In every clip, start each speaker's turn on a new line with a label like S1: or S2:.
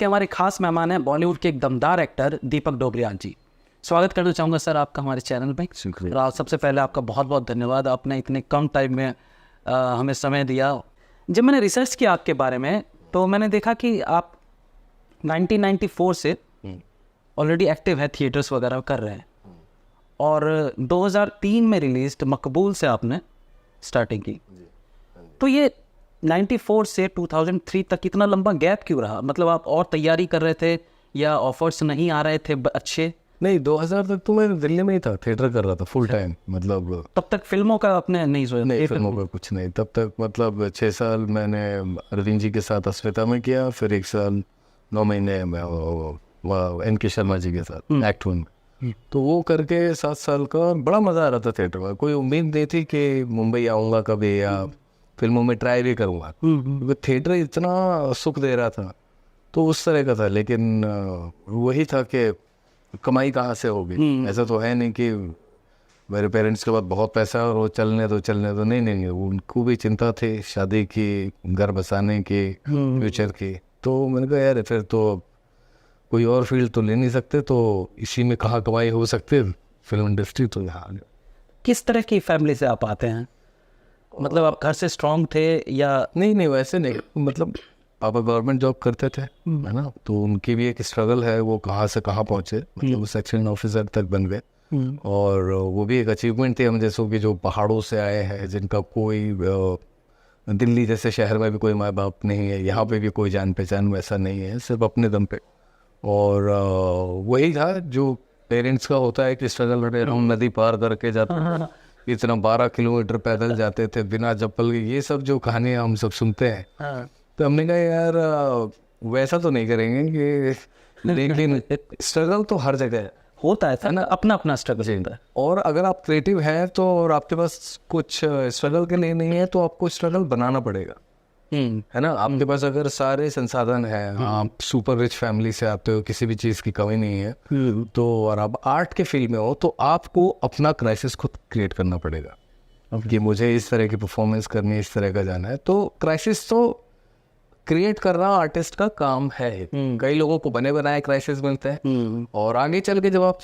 S1: के हमारे खास मेहमान हैं बॉलीवुड के एक दमदार एक्टर दीपक डोबरियाल जी। स्वागत करना चाहूँगा सर आपका हमारे चैनल में।
S2: शुक्रिया।
S1: सबसे पहले आपका बहुत बहुत धन्यवाद, आपने इतने कम टाइम में हमें समय दिया। जब मैंने रिसर्च किया आपके बारे में तो मैंने देखा कि आप 1994 से ऑलरेडी एक्टिव है, थिएटर्स वगैरह कर रहे हैं और 2003 में रिलीज्ड मकबूल से आपने स्टार्टिंग की। तो ये 94 से 2003 तक इतना लंबा गैप क्यों रहा? मतलब आप और तैयारी कर रहे थे या ऑफर्स नहीं आ रहे थे अच्छे?
S2: नहीं, 2000 तक तो मैं दिल्ली में ही था, थिएटर कर रहा था फुल टाइम। मतलब
S1: तब तक फिल्मों का आपने नहीं सोचा?
S2: नहीं, फिल्मों का कुछ नहीं तब तक। मतलब 6 साल मैंने अरविंद जी के साथ अस्मिता में किया, फिर 1 साल 9 महीने मैं NK शर्मा जी के साथ एक्ट 1 में। तो वो करके 7 साल का बड़ा मज़ा आ रहा था थिएटर में। कोई उम्मीद नहीं थी कि मुंबई आऊँगा कभी या फिल्मों में ट्राई भी करूँगा, क्योंकि थिएटर इतना सुख दे रहा था तो उस तरह का था। लेकिन वही था कि कमाई कहाँ से होगी। ऐसा तो है नहीं कि मेरे पेरेंट्स के पास बहुत पैसा और वो चलने दो। नहीं, उनको भी चिंता थी शादी की, घर बसाने की, फ्यूचर की। तो मैंने कहा यार फिर तो कोई और फील्ड तो ले नहीं सकते, तो इसी में कहाँ कमाई हो सकती है, फिल्म इंडस्ट्री। तो यहाँ आ गया।
S1: किस तरह की फैमिली से आप आते हैं? मतलब आप घर से स्ट्रांग थे या?
S2: नहीं, वैसे नहीं। मतलब पापा गवर्नमेंट जॉब करते थे, है ना, तो उनकी भी एक स्ट्रगल है, वो कहाँ से कहाँ पहुँचे। मतलब वो सेक्शन ऑफिसर तक बन गए और वो भी एक अचीवमेंट थी हम जैसों की, जो पहाड़ों से आए हैं, जिनका कोई दिल्ली जैसे शहर में भी कोई माँ बाप नहीं है, यहाँ पे भी कोई जान पहचान वैसा नहीं है, सिर्फ अपने दम पे। और वही था जो पेरेंट्स का होता है कि स्ट्रगल रहे। हम नदी पार करके जाते थे, इतना 12 किलोमीटर पैदल जाते थे बिना चप्पल के। ये सब जो कहानियाँ हम सब सुनते हैं, तो हमने कहा यार वैसा तो नहीं करेंगे कि लेकिन स्ट्रगल तो हर जगह
S1: होता है ना, अपना अपना स्ट्रगल होता है।
S2: और अगर आप क्रिएटिव हैं तो और आपके पास कुछ स्ट्रगल के लिए नहीं है तो आपको स्ट्रगल बनाना पड़ेगा, है ना। आपके पास अगर सारे संसाधन हैं, आप सुपर रिच फैमिली से आते हो, किसी भी चीज़ की कमी नहीं है, तो और आप आर्ट के फील्ड में हो तो आपको अपना क्राइसिस खुद क्रिएट करना पड़ेगा कि मुझे इस तरह की परफॉर्मेंस करनी है, इस तरह का जाना है। तो क्राइसिस तो क्रिएट करना आर्टिस्ट का काम है। कई लोगों को बने बनाए क्राइसिस मिलते हैं और आगे चल के जब आप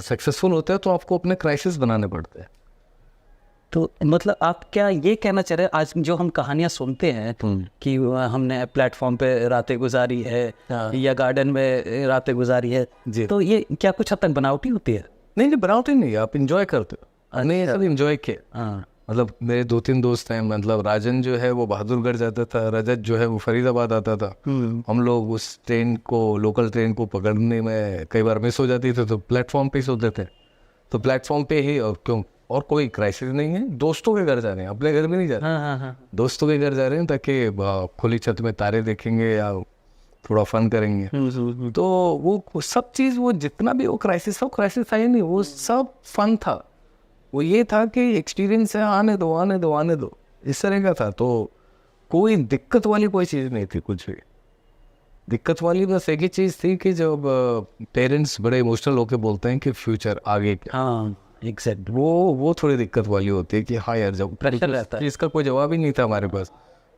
S2: सक्सेसफुल होते हैं तो आपको अपने क्राइसिस बनाने पड़ते हैं।
S1: तो मतलब आप क्या ये कहना चाह रहे हैं, आज जो हम कहानियां सुनते हैं कि हमने प्लेटफॉर्म पे रातें गुजारी है या गार्डन में रातें गुजारी है, तो ये क्या कुछ हद तक बनावटी होती है?
S2: नहीं, बनावटी नहीं, आप इंजॉय करते हो। नहीं, सब इंजॉय किया। मतलब मेरे 2-3 दोस्त हैं, मतलब राजन जो है वो बहादुरगढ़ जाता था, रजत जो है वो फरीदाबाद आता था। हम लोग उस ट्रेन को, लोकल ट्रेन को पकड़ने में कई बार मिस हो जाती थी तो प्लेटफॉर्म पे ही सोते थे। तो प्लेटफॉर्म पे ही, और क्यों, और कोई क्राइसिस नहीं है। दोस्तों के घर जा रहे हैं, अपने घर में नहीं जा रहे। दोस्तों के घर जा रहे हैं ताकि खुली छत में तारे देखेंगे या थोड़ा फन करेंगे। तो वो सब चीज़, वो जितना भी वो क्राइसिस था ही नहीं, वो सब फन था। वो ये था कि एक्सपीरियंस है, आने दो, इस तरह का था। तो कोई दिक्कत वाली कोई चीज़ नहीं थी कुछ भी। दिक्कत वाली बस एक ही चीज़ थी कि जब पेरेंट्स बड़े इमोशनल होकर बोलते हैं कि फ्यूचर आगे क्या,
S1: एग्जैक्ट,
S2: वो थोड़ी दिक्कत वाली होती है कि हाँ यार, जब
S1: प्रेशर रहता है।
S2: इसका कोई जवाब ही नहीं था हमारे पास।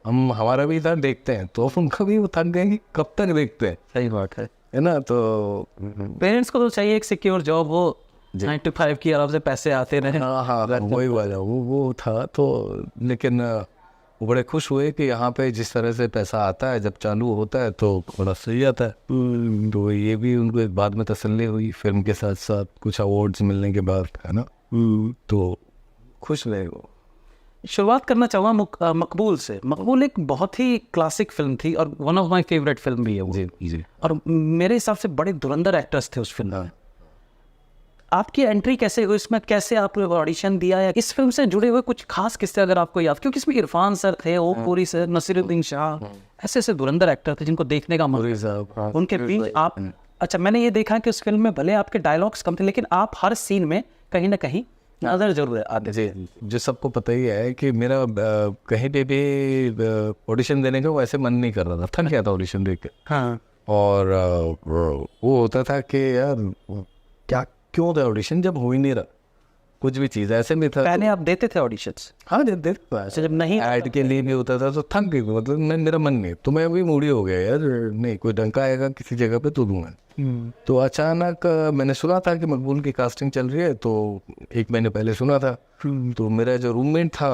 S2: हमारा भी था, देखते हैं, तो उनका भी वो थक गए कि कब तक देखते हैं।
S1: सही बात है
S2: ना। तो
S1: पेरेंट्स को तो चाहिए एक सिक्योर जॉब हो, 9 to 5 की आराम से पैसे आते रहे।
S2: हाँ, वही वाला वो था। तो लेकिन वो बड़े खुश हुए कि यहाँ पे जिस तरह से पैसा आता है, जब चालू होता है तो बड़ा सही आता है। तो ये भी उनको बाद में तसल्ली हुई, फिल्म के साथ साथ कुछ अवार्ड्स मिलने के बाद, है ना। तो खुश रहे वो।
S1: शुरुआत करना चाहूँगा मकबूल से। मकबूल एक बहुत ही क्लासिक फिल्म थी और one of my favourite film भी है वो।
S2: जी।
S1: और मेरे हिसाब से बड़े धुरंधर एक्टर्स थे उस फिल्म में। आपकी एंट्री कैसे हुई इसमें? कैसे आपने ऑडिशन दिया? या इस फिल्म से जुड़े हुए कुछ खास किस्से अगर आपको याद? क्योंकि इसमें इरफान सर थे, वो पूरी सर, नसीरुद्दीन शाह, ऐसे धुरंधर एक्टर थे जिनको देखने का मन था। उनके बीच आप, अच्छा, मैंने ये देखा कि उस फिल्म में भले आपके डायलॉग्स कम थे लेकिन आप हर सीन में कहीं ना कहीं नजर जरूर आते।
S2: जी, जो सबको पता ही है कि मेरा कहीं पे भी ऑडिशन देने का वैसे मन नहीं कर रहा था, थक गया था ऑडिशन देख के।
S1: हाँ।
S2: और वो होता था कि यार क्या, क्यों था ऑडिशन जब हो ही नहीं रहा। कुछ भी चीज़ ऐसे में था।
S1: पहले आप देते थे ऑडिशंस?
S2: हाँ देख
S1: अच्छा, जब नहीं
S2: ऐड के लिए भी होता था तो थक गई, मतलब मेरा मन नहीं, तो मैं भी मूडी हो गया यार, नहीं कोई डंका आएगा किसी जगह पे तो दूंगा। तो अचानक मैंने सुना था कि मकबूल की कास्टिंग चल रही है, तो 1 महीने पहले सुना था। तो मेरा जो रूममेट था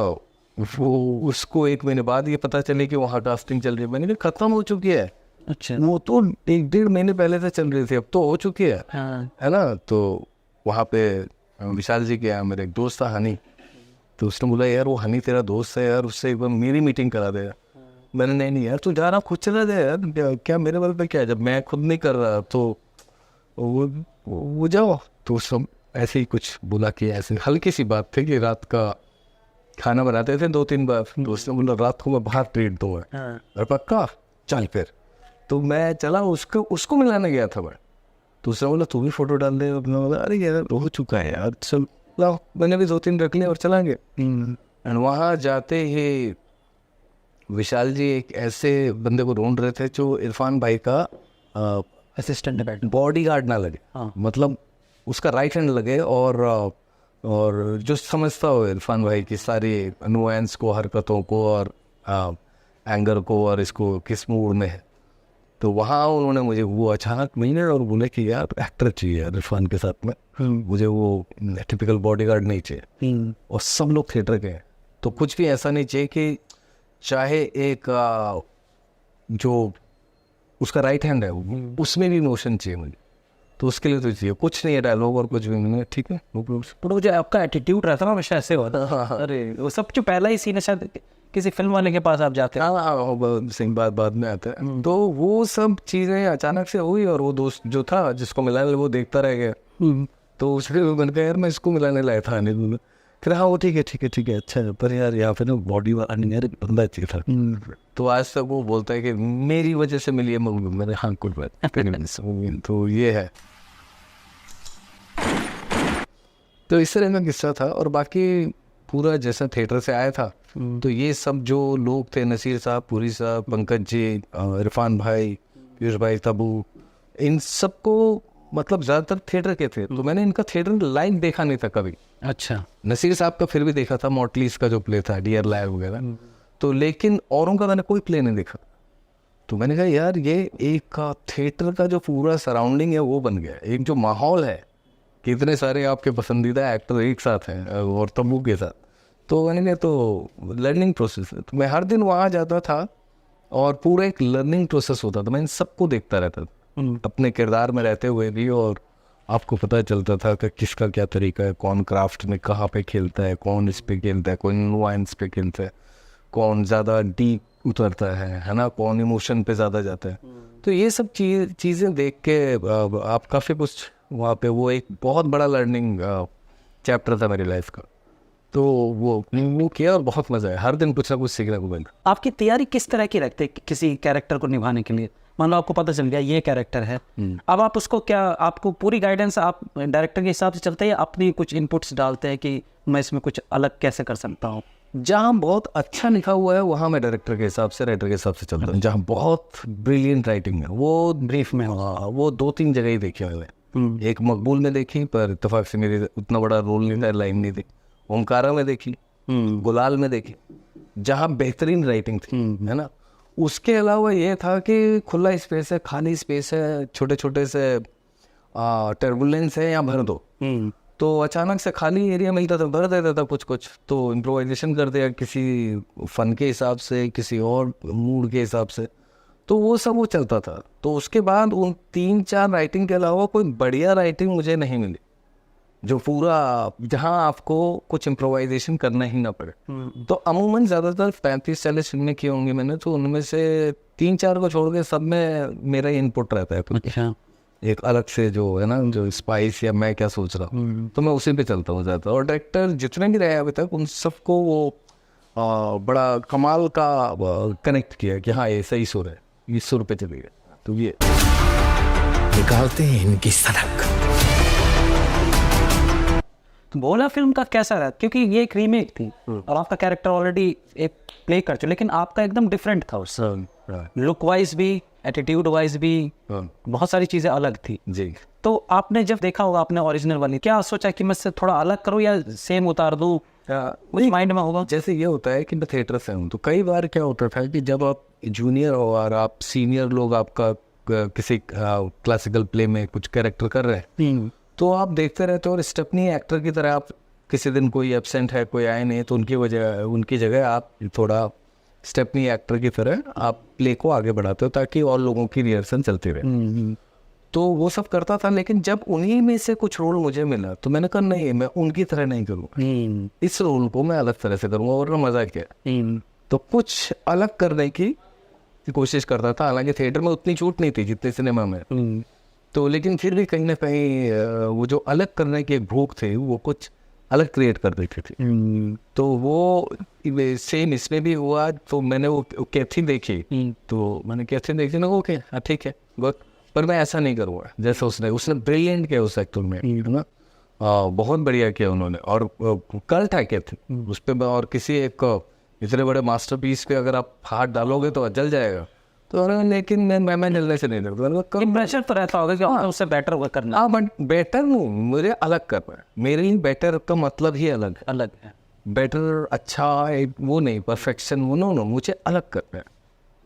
S2: वो, उसको 1 महीने बाद ये पता चले कि वहाँ कास्टिंग चल रही है। मैंने कहा खत्म हो चुकी है।
S1: अच्छा।
S2: वो तो 1-1.5 महीने पहले से चल रही थी, अब तो हो चुकी है।
S1: हाँ।
S2: है ना। तो वहाँ पे विशाल जी के यहाँ मेरा एक दोस्त था हनी, तो उसने बोला यार वो हनी तेरा दोस्त है यार, उससे एक बार मेरी मीटिंग करा दे। मैंने नहीं यार तू जा रहा खुद चला जाए यार, क्या मेरे बल पे क्या है, जब मैं खुद नहीं कर रहा तो वो जाओ। तो सब ऐसे ही कुछ बोला कि ऐसे हल्की सी बात थी कि रात का खाना बनाते थे 2-3 बार, तो उसने बोला रात को मैं बाहर ट्रीट दूंगा। और पक्का चल फिर। तो मैं चला, उसको मिलाने गया था मैं। तो उसने बोला तू भी फोटो डाल दे। मैं बोला अरे यार हो चुका है यार, चल लाओ। मैंने भी 2-3 रख लिया और चलाएंगे। एंड वहाँ जाते ही विशाल जी एक ऐसे बंदे को ढूंढ रहे थे जो इरफान भाई का
S1: असिस्टेंट
S2: बॉडी गार्ड ना लगे।
S1: हाँ।
S2: मतलब उसका राइट हैंड लगे, और जो समझता हो इरफान भाई की सारी नुआंस को, हरकतों को, और एंगर को, और इसको किस मूड में है। तो वहाँ उन्होंने मुझे वो अचानक मिले और बोले कि यार एक्टर चाहिए यार इरफान के साथ में, मुझे वो टिपिकल बॉडीगार्ड नहीं चाहिए। और सब लोग थिएटर के हैं, तो कुछ भी ऐसा नहीं चाहिए कि चाहे एक जो उसका राइट हैंड है उसमें भी इमोशन चाहिए मुझे। तो उसके लिए तो चाहिए कुछ नहीं है डायलॉग और कुछ भी नहीं है, ठीक है नो प्रॉब्लम।
S1: पर वो जो आपका एटीट्यूड रहता ना हमेशा ऐसे होता। अरे वो सब जो पहला ही सीन है शायद किसी फिल्म वाले के पास आप जाते हैं।
S2: हाँ सिंह बाद में आता है। तो वो सब चीज़ें अचानक से हुई, और वो दोस्त जो था जिसको मिलाने वो देखता रह गया। तो उसने मैंने कहा यार मैं इसको मिलाने लाया था नहीं दूंगा। फिर हाँ वो ठीक है अच्छा है, पर यार यहाँ पे ना बॉडी वाला नहीं यार बंदा चाहिए था। तो आज तक वो बोलता है कि मेरी वजह से मिली है मकबूल। मैंने हाँ कुछ बात। तो ये है, तो इस तरह का किस्सा था। और बाकी पूरा जैसा थिएटर से आया था, तो ये सब जो लोग थे, नसीर साहब, पुरी साहब, पंकज जी, इरफान भाई, पीयूष भाई, तबू, इन सबको मतलब ज़्यादातर थिएटर के थे। तो मैंने इनका थिएटर लाइव देखा नहीं था कभी।
S1: अच्छा।
S2: नसीर साहब का फिर भी देखा था, मॉटलीस का जो प्ले था, डियर लाइव वगैरह। तो लेकिन औरों का मैंने कोई प्ले नहीं देखा। तो मैंने कहा यार ये एक थिएटर का जो पूरा सराउंडिंग है वो बन गया, एक जो माहौल है, कितने सारे आपके पसंदीदा एक्टर एक साथ हैं और तब्बू के साथ। तो मैंने कहा तो लर्निंग प्रोसेस है। तो मैं हर दिन वहाँ जाता था और पूरा एक लर्निंग प्रोसेस होता था। मैं इन सबको देखता रहता था अपने किरदार में रहते हुए भी, और आपको पता चलता था कि किसका क्या तरीका है, कौन क्राफ्ट में कहाँ पे खेलता है, कौन इस पे खेलता है, कौन नुआंस पे खेलता है, कौन ज़्यादा डीप उतरता है ना, कौन इमोशन पे ज़्यादा जाता है। तो ये सब चीज़ें देख के आप काफ़ी कुछ वहाँ पे, वो एक बहुत बड़ा लर्निंग चैप्टर था मेरी लाइफ का। तो वो किया और बहुत मज़ा आया, हर दिन कुछ ना कुछ सीखने को मिला।
S1: आपकी तैयारी किस तरह की रखते किसी कैरेक्टर को निभाने के लिए? मान लो आपको पता चल गया ये कैरेक्टर है, अब आप उसको क्या, आपको पूरी गाइडेंस आप डायरेक्टर के हिसाब से चलते हैं या अपनी कुछ इनपुट्स डालते हैं कि मैं इसमें कुछ अलग कैसे कर सकता हूँ?
S2: जहाँ बहुत अच्छा लिखा हुआ है वहाँ मैं डायरेक्टर के हिसाब से, राइटर के हिसाब से चलता हूँ। जहाँ बहुत ब्रिलियंट राइटिंग है वो ब्रीफ में, हाँ वो 2-3 जगह ही देखी हुए। एक मकबूल में देखी, पर इत्तेफाक से मेरी उतना बड़ा रोल नहीं था, लाइन नहीं थी। ओमकारा में देखी, गुलाल में देखी, जहाँ बेहतरीन राइटिंग थी, है ना। उसके अलावा ये था कि खुला स्पेस है, खाली स्पेस है, छोटे छोटे से टर्बुलेंस है, या भर दो। तो अचानक से खाली एरिया मिलता था, भर देता था कुछ कुछ। तो इम्प्रोवाइजेशन कर दिया किसी फन के हिसाब से, किसी और मूड के हिसाब से। तो वो सब वो चलता था। तो उसके बाद उन 3-4 राइटिंग के अलावा कोई बढ़िया राइटिंग मुझे नहीं मिली, जो पूरा जहाँ आपको कुछ इम्प्रोवाइजेशन करना ही ना पड़े। तो अमूमन ज़्यादातर 35-40 फिल्में की होंगी मैंने, तो उनमें से 3-4 को छोड़ के सब में मेरा इनपुट रहता है कुछ।
S1: अच्छा।
S2: एक अलग से जो है ना, जो स्पाइस या मैं क्या सोच रहा हूँ, तो मैं उसी पे चलता हूँ ज़्यादा। और डायरेक्टर जितने भी रहे अभी तक, उन सबको वो बड़ा कमाल का कनेक्ट किया कि हाँ ये सही सुर है, इस सुर पे चलेगा। तो ये
S3: निकालते हैं इनकी सनक।
S1: तो बोला फिल्म का कैसा रहा? क्योंकि ये एक रीमेक थी और आपका कैरेक्टर ऑलरेडी एक प्ले कर चुके, लेकिन आपका एकदम डिफरेंट था उससे, लुक वाइज भी, एटीट्यूड वाइज भी
S2: हाँ,
S1: बहुत सारी चीज़ें अलग थी।
S2: जी।
S1: तो आपने जब देखा होगा आपने ओरिजिनल वाली, क्या सोचा कि मैं इससे थोड़ा अलग करूँ या सेम उतार दूँ, कुछ माइंड में होगा?
S2: जैसे ये होता है कि मैं थिएटर से हूँ, तो कई बार क्या होता था कि जब आप जूनियर हो और आप सीनियर लोग आपका किसी क्लासिकल प्ले में कुछ कैरेक्टर कर रहे हैं, तो आप देखते रहते हो और स्टेपनी एक्टर की तरह आप किसी दिन कोई एब्सेंट है, कोई आए नहीं, तो उनकी जगह आप थोड़ा स्टेपनी एक्टर की तरह आप प्ले को आगे बढ़ाते हो ताकि और लोगों की रिहर्सल चलती रहे। तो वो सब करता था, लेकिन जब उन्हीं में से कुछ रोल मुझे मिला तो मैंने कहा नहीं, मैं उनकी तरह नहीं करूँगा, इस रोल को मैं अलग तरह से करूँगा। और मज़ा क्या, तो कुछ अलग करने की कोशिश करता था। हालांकि थिएटर में उतनी छूट नहीं थी जितने सिनेमा में, तो लेकिन फिर भी कहीं ना कहीं वो जो अलग करने की एक भूख थी वो कुछ अलग क्रिएट कर देती थी। तो वो सेम इसमें भी हुआ। तो मैंने वो कैथी देखी, तो मैंने कैथी देखी ना, ओके हाँ ठीक है गुड, पर मैं ऐसा नहीं करूँगा जैसे उसने ब्रिलियंट किया उस एक्टर में, है ना, बहुत बढ़िया किया उन्होंने। और कल्ट है कैथी उस पर, और किसी एक इतने बड़े मास्टरपीस पे अगर आप हाथ डालोगे तो जल जाएगा। तो लेकिन मैं जलने से नहीं डरता।
S1: प्रेशर तो रहता होगा कि उससे बेटर वो करना।
S2: हाँ, बट बेटर नहीं, मुझे अलग करना है। मेरे लिए बेटर का मतलब ही अलग
S1: है।
S2: बेटर अच्छा वो नहीं, परफेक्शन वो नो, मुझे अलग करना है।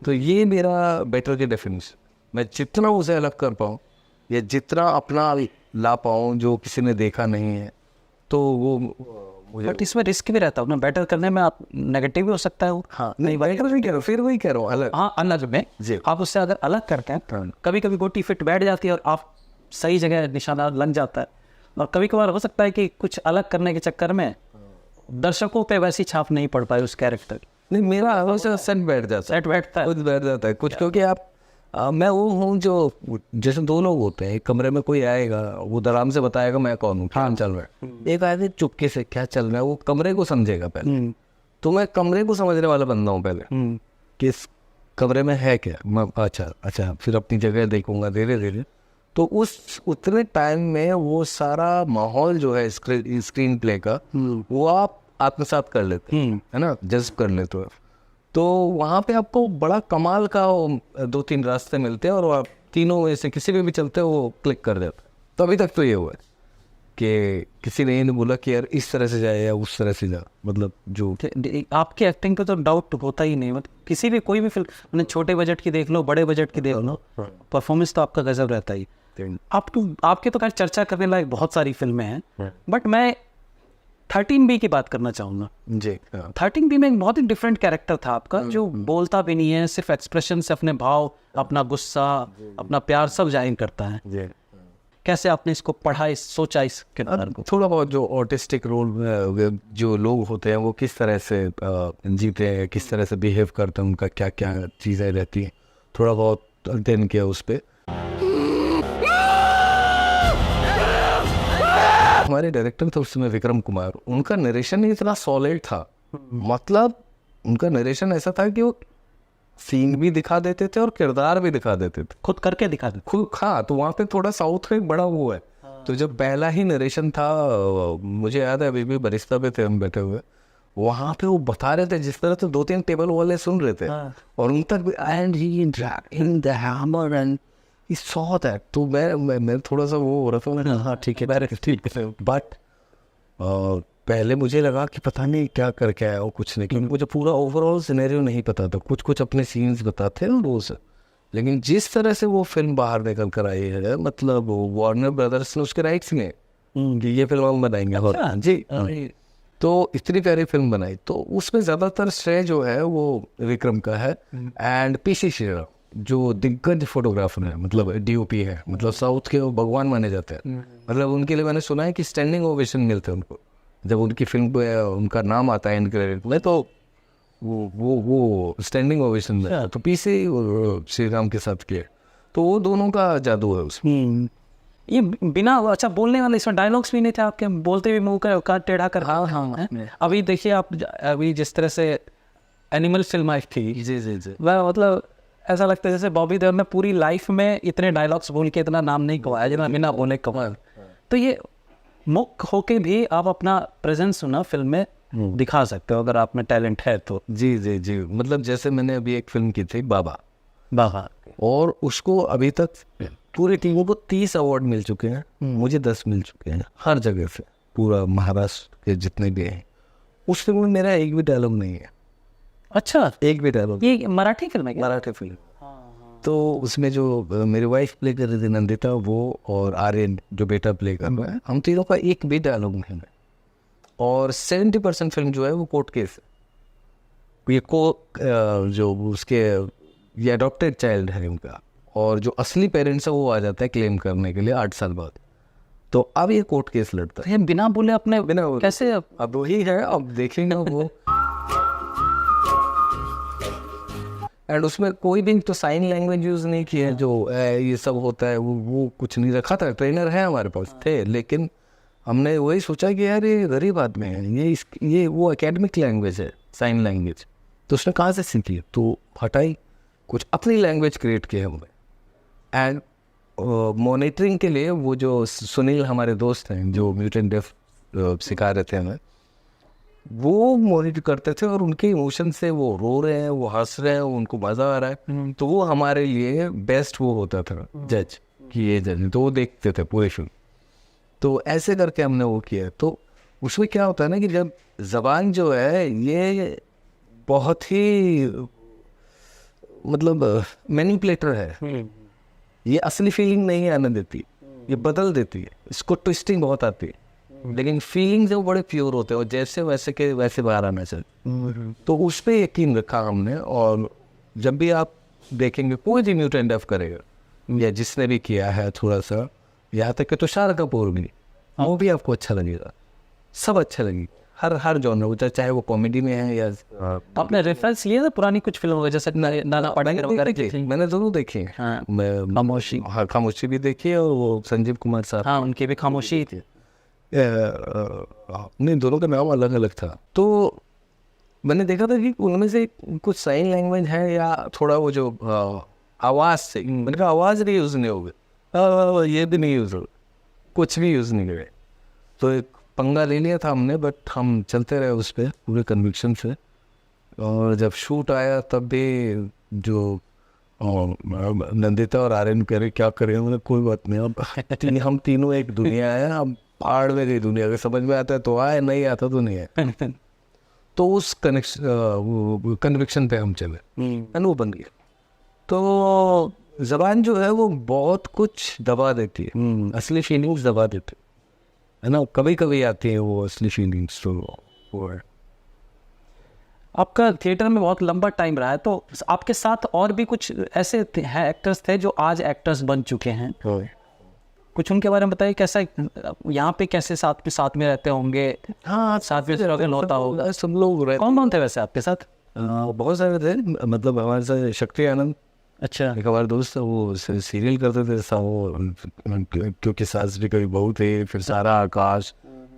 S2: तो ये मेरा बेटर की डेफिनेशन। मैं जितना उसे अलग कर पाऊँ या जितना अपना ला पाऊँ जो किसी ने देखा नहीं है, तो वो मुझे।
S1: बट इसमें रिस्क भी रहता है ना, बेटर करने में आप नेगेटिव भी हो सकता है वो।
S2: हाँ नहीं, बेटर नहीं कह रहा हूँ, फिर वही कह रहा हूँ अलग।
S1: हाँ, अलग में
S2: जी।
S1: आप उससे अगर अलग करते हैं, कभी कभी गोटी फिट बैठ जाती है और आप सही जगह निशाना लग जाता है। और कभी कभार हो सकता है कि कुछ अलग करने के चक्कर में दर्शकों पे वैसी छाप नहीं पड़ पाई उस कैरेक्टर।
S2: नहीं, मेरा हमेशा सेट बैठता है कुछ बैठ जाता है कुछ, क्योंकि आप मैं वो हूँ जो, जैसे दो लोग होते हैं एक कमरे में, कोई आएगा वो आराम से बताएगा मैं कौन हूँ, क्या चल रहा है। एक आदमी चुपके से क्या चल रहा है वो कमरे को समझेगा पहले। तो मैं कमरे को समझने वाला बंदा हूँ पहले, कि इस कमरे में है क्या। मैं अच्छा फिर अपनी जगह देखूंगा धीरे धीरे। तो उतने टाइम में वो सारा माहौल जो है स्क्रीन प्ले का, वो आप आत्मसात कर लेते हैं, है ना, जज्ब कर लेते हो। तो वहाँ पे आपको बड़ा कमाल का 2-3 रास्ते मिलते हैं और आप तीनों में से किसी में भी चलते हो वो क्लिक कर देते। तो अभी तक तो ये हुआ है कि किसी ने ये नहीं बोला कि यार इस तरह से जाए या उस तरह से जा, मतलब जो
S1: आपकी एक्टिंग पे तो डाउट होता ही नहीं। मतलब किसी भी कोई भी फिल्म, छोटे बजट की देख लो, बड़े बजट की देख लो, परफॉर्मेंस तो आपका गजब रहता ही। आपके तो खैर चर्चा करने लायक बहुत सारी फिल्में हैं, बट मैं 13B की बात करना चाहूँगा
S2: जी।
S1: 13B में एक बहुत ही डिफरेंट कैरेक्टर था आपका, जो बोलता भी नहीं है, सिर्फ एक्सप्रेशन से अपने भाव, अपना गुस्सा, अपना प्यार सब जाहिर करता है।
S2: जी।
S1: कैसे आपने इसको पढ़ा, सोचा इस किरदार को?
S2: थोड़ा बहुत जो ऑटिस्टिक रोल जो लोग होते हैं वो किस तरह से जीते हैं, किस तरह से बिहेव करते हैं, उनका क्या क्या चीज़ें रहती हैं, थोड़ा बहुत अध्ययन किया उस पर। हमारे डायरेक्टर थे उस समय विक्रम कुमार, उनका नरेशन इतना सॉलिड था, मतलब उनका नरेशन ऐसा था कि वो सीन भी दिखा देते थे और किरदार भी दिखा देते थे,
S1: खुद करके दिखा देते
S2: खुद। हाँ, तो वहाँ पे थोड़ा साउथ का एक बड़ा वो है। तो जब पहला ही नरेशन था, मुझे याद है अभी भी बरिस्ता पे थे हम बैठे हुए, वहाँ पे वो बता रहे थे जिस तरह से 2-3 टेबल वाले सुन रहे थे, और उन तक and he in the hammer and he saw that। तो मैं थोड़ा सा वो हो रहा था, मैंने हाँ ठीक है। बट पहले मुझे लगा कि पता नहीं क्या करके आया वो, कुछ नहीं, क्योंकि मुझे पूरा ओवरऑल सिनेरियो नहीं पता था। कुछ अपने सीन्स बताते हैं वो से, लेकिन जिस तरह से वो फिल्म बाहर निकल कर आई है, मतलब वार्नर ब्रदर्स ने उसके राइट्स लिए कि ये फिल्म हम बनाएंगे। जी। तो इतनी प्यारी फिल्म बनाई, तो उसमें ज़्यादातर श्रेय जो है वो विक्रम का है, एंड PC श्रीराम जो दिग्गज फोटोग्राफर है, मतलब DOP है, मतलब साउथ के वो भगवान माने जाते हैं। मतलब उनके लिए मैंने सुना है कि स्टैंडिंग ओवेशन मिलते हैं उनको जब उनकी फिल्म पे उनका नाम आता है एंड क्रेडिट में, तो वो स्टैंडिंग ओवेशन है। तो PC श्रीराम के साथ किए, तो वो दोनों का जादू है उसमें।
S1: ये बिना अच्छा बोलने वाले, इसमें डायलॉग्स भी नहीं थे आपके, बोलते भी मुंह का टेढ़ा कर।
S2: हाँ।
S1: अभी देखिए आप, अभी जिस तरह से एनिमल फिल्म आई थी,
S2: जी।
S1: वह मतलब ऐसा लगता है जैसे बॉबी देओल ने पूरी लाइफ में इतने डायलॉग्स बोल के इतना नाम नहीं कमाया जितना बिना बोले कमाया। तो ये मुक्त होके भी आप अपना प्रेजेंस सुना फिल्म में दिखा सकते हो अगर आप में टैलेंट है तो।
S2: जी। मतलब जैसे मैंने अभी एक फिल्म की थी बाबा, और उसको अभी तक पूरी टीमों को 30 अवार्ड मिल चुके हैं, मुझे 10 मिल चुके हैं हर जगह से, पूरा महाराष्ट्र के जितने भी हैं। उस फिल्म में मेरा एक भी डायलॉग नहीं है।
S1: अच्छा,
S2: एक भी डायलॉग।
S1: ये मराठी फिल्म है क्या?
S2: मराठी फिल्म। तो उसमें जो मेरी वाइफ प्ले कर रही थी नंदिता, वो और आर्यन जो बेटा प्ले कर रहा है, हम तीनों का एक भी डायलॉग नहीं है। और 70% फिल्म जो है वो कोर्ट केस है। ये जो उसके ये अडॉप्टेड चाइल्ड है उनका, और जो असली पेरेंट्स है वो आ जाता है क्लेम करने के लिए 8 साल बाद। तो अब ये कोर्ट केस लड़ता है
S1: ये बिना बोले अपने
S2: बिना बोले।
S1: कैसे?
S2: अब वही है, अब देखेंगे वो। एंड उसमें कोई भी तो साइन लैंग्वेज यूज नहीं किया है, जो ये सब होता है वो कुछ नहीं रखा था। ट्रेनर है हमारे पास थे, लेकिन हमने वही सोचा कि यार ये गरीब आदमी है, ये वो एकेडमिक लैंग्वेज है साइन लैंग्वेज, तो उसने कहाँ से सीखी? तो हटाई, कुछ अपनी लैंग्वेज क्रिएट की हमने। एंड मॉनिटरिंग के लिए वो जो सुनील हमारे दोस्त हैं जो म्यूटेंट डेफ सिखा रहे थे हमें, वो मॉनिटर करते थे और उनके इमोशन से वो रो रहे हैं, वो हंस रहे हैं, उनको मज़ा आ रहा है, तो वो हमारे लिए बेस्ट वो होता था जज कि ये जज, तो वो देखते थे पूरे फिल्म। तो ऐसे करके हमने वो किया। तो उसमें क्या होता है ना कि जब ज़बान जो है ये बहुत ही मतलब मैनिपुलेटर है, ये असली फीलिंग नहीं आने देती, ये बदल देती है, इसको ट्विस्टिंग बहुत आती है, लेकिन फीलिंग्स जो बड़े प्योर होते हैं और जैसे वैसे के वैसे बाहर आना चाहिए। तो उस पर यकीन रखा हमने। और जब भी आप देखेंगे कोई भी म्यूटेंट डेफ करेगा या जिसने भी किया है थोड़ा सा, यहाँ तक कि तुषार कपूर भी, वो भी आपको अच्छा लगेगा, सब अच्छा लगेगा, हर जॉनर, चाहे वो कॉमेडी में है या
S1: आपने रेफरेंस लिए था पुरानी कुछ फिल्मों का, जैसे नाना पाटेकर वगैरह?
S2: मैंने दोनों देखे हैं।
S1: हाँ,
S2: मैं
S1: खामोशी।
S2: हाँ, खामोशी भी देखी है, और वो संजीव कुमार साहब,
S1: हाँ, उनकी भी खामोशी ही थी।
S2: नहीं, दोनों का नाम अलग अलग था। तो मैंने देखा था कि उनमें से कुछ साइन लैंग्वेज है या थोड़ा वो जो आवाज़ से, मैंने कहा आवाज़ नहीं यूज़ नहीं होगी, ये भी नहीं यूज़ होगा, कुछ भी यूज़ नहीं करे। तो एक पंगा ले लिया था हमने, बट हम चलते रहे उस पर पूरे कन्विक्शन से। और जब शूट आया तब भी जो नंदिता और आर्यन कह रहे क्या करें, मतलब कोई बात नहीं, अब हम तीनों एक दुनिया है, अब पहाड़ में गई दुनिया, अगर समझ में आता है तो आए, नहीं आता तो नहीं है। तो उस कन्विक्शन पे हम चले, एंड वो बन गया। तो जबान जो है वो बहुत कुछ दबा देती है, असली फीलिंग्स दबा देती है ना, कभी कभी आती है वो असली फीलिंग्स। तो वो है।
S1: आपका थिएटर में बहुत लंबा टाइम रहा है, तो आपके साथ और भी कुछ ऐसे हैं एक्टर्स थे जो आज एक्टर्स बन चुके हैं, कुछ उनके बारे में बताइए। कैसा यहाँ पे कैसे साथ में रहते होंगे?
S2: हाँ,
S1: साथ में स्ट्रगल होता होगा।
S2: सब लोग रहते।
S1: कौन थे वैसे आपके साथ?
S2: बहुत सारे थे, मतलब हमारे साथ शक्ति आनंद,
S1: अच्छा,
S2: एक हमारे दोस्त था, वो सीरियल करते थे वो, क्योंकि सासरी कभी बहू थे, फिर सारा आकाश,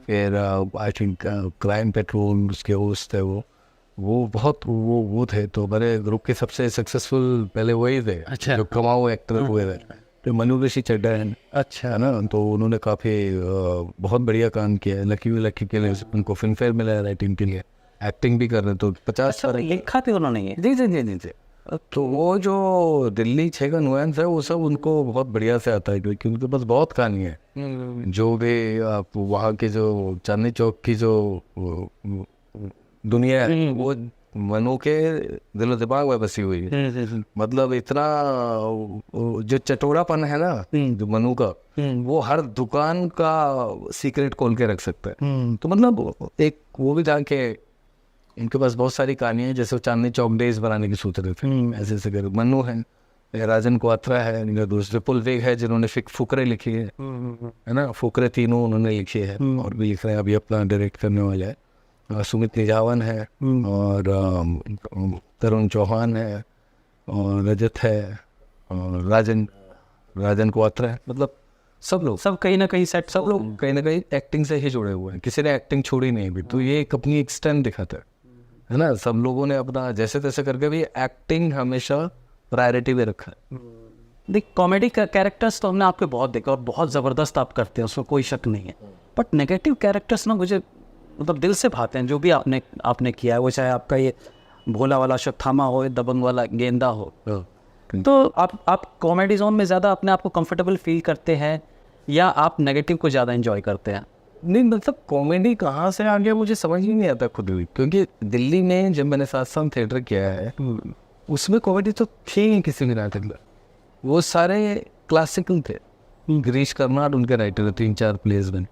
S2: फिर आई थिंक क्राइम पेट्रोल, उसके होस्ट थे वो बहुत वो थे। तो हमारे ग्रुप के सबसे सक्सेसफुल पहले वही थे।
S1: अच्छा।
S2: जो कमाओ एक्टर हुए थे, तो मनु ऋषि चड्डा है,
S1: अच्छा,
S2: है ना, तो उन्होंने काफ़ी बहुत बढ़िया काम किया है। लकी के लिए उनको फिल्म फेयर मिला है राइटिंग के लिए, एक्टिंग भी कर रहे, तो 50
S1: अच्छा, लिखा थे उन्होंने ये?
S2: जी। तो वो जो दिल्ली 6 का नुआंस है वो सब उनको बहुत बढ़िया से आता है, क्योंकि उनके पास बहुत कहानी है। जो भी आप वहाँ के जो चांदनी चौक की जो दुनिया है, वो मनु के दिलो दिमाग में बसी हुई है। मतलब इतना जो चटोरापन है ना जो मनु का, वो हर दुकान का सीक्रेट खोल के रख सकता है। तो मतलब एक वो भी जाके इनके पास बहुत सारी कहानियां हैं, जैसे चांदनी चौक डेज बनाने की सोच रहे थे, ऐसे ऐसे कर। मनु है, राजन क्वात्रा है, इनका दोस्त विपुल वेग है जिन्होंने फुकरे लिखी है ना, फुकरे तीनों उन्होंने लिखी है और भी लिख रहे हैं, अभी अपना डायरेक्ट करने वाला है। सुमित निजावन है, और तरुण चौहान है, और रजत है, और राजन क्वात्रा है। मतलब सब कहीं ना कहीं सेट, सब लोग कहीं ना कहीं एक्टिंग से ही जुड़े हुए हैं, किसी ने एक्टिंग छोड़ी नहीं भी। तो ये एक अपनी एक स्ट्रेंथ दिखाता है ना। सब लोगों ने अपना जैसे तैसे करके भी एक्टिंग हमेशा प्रायोरिटी में रखा है।
S1: देख, कॉमेडी का कैरेक्टर्स तो हमने आपके बहुत देखा और बहुत ज़बरदस्त आप करते हैं, उसमें कोई शक नहीं है। बट नेगेटिव कैरेक्टर्स ना मुझे मतलब दिल से भाते हैं, जो भी आपने किया है, वो चाहे आपका ये भोला वाला अश्वत्थामा हो, दबंग वाला गेंदा हो, तो आप कॉमेडी जोन में ज़्यादा अपने आप को कंफर्टेबल फील करते हैं या आप नेगेटिव को ज़्यादा एंजॉय करते हैं?
S2: नहीं मतलब कॉमेडी कहाँ से आ गया मुझे समझ ही नहीं आता खुद भी, क्योंकि दिल्ली में जब मैंने 7 साल थिएटर किया है उसमें कॉमेडी तो थी ही किसी भी नाटक में, वो सारे क्लासिकल थे। गिरीश कर्नाड उनके राइटर 3-4 प्लेस बने,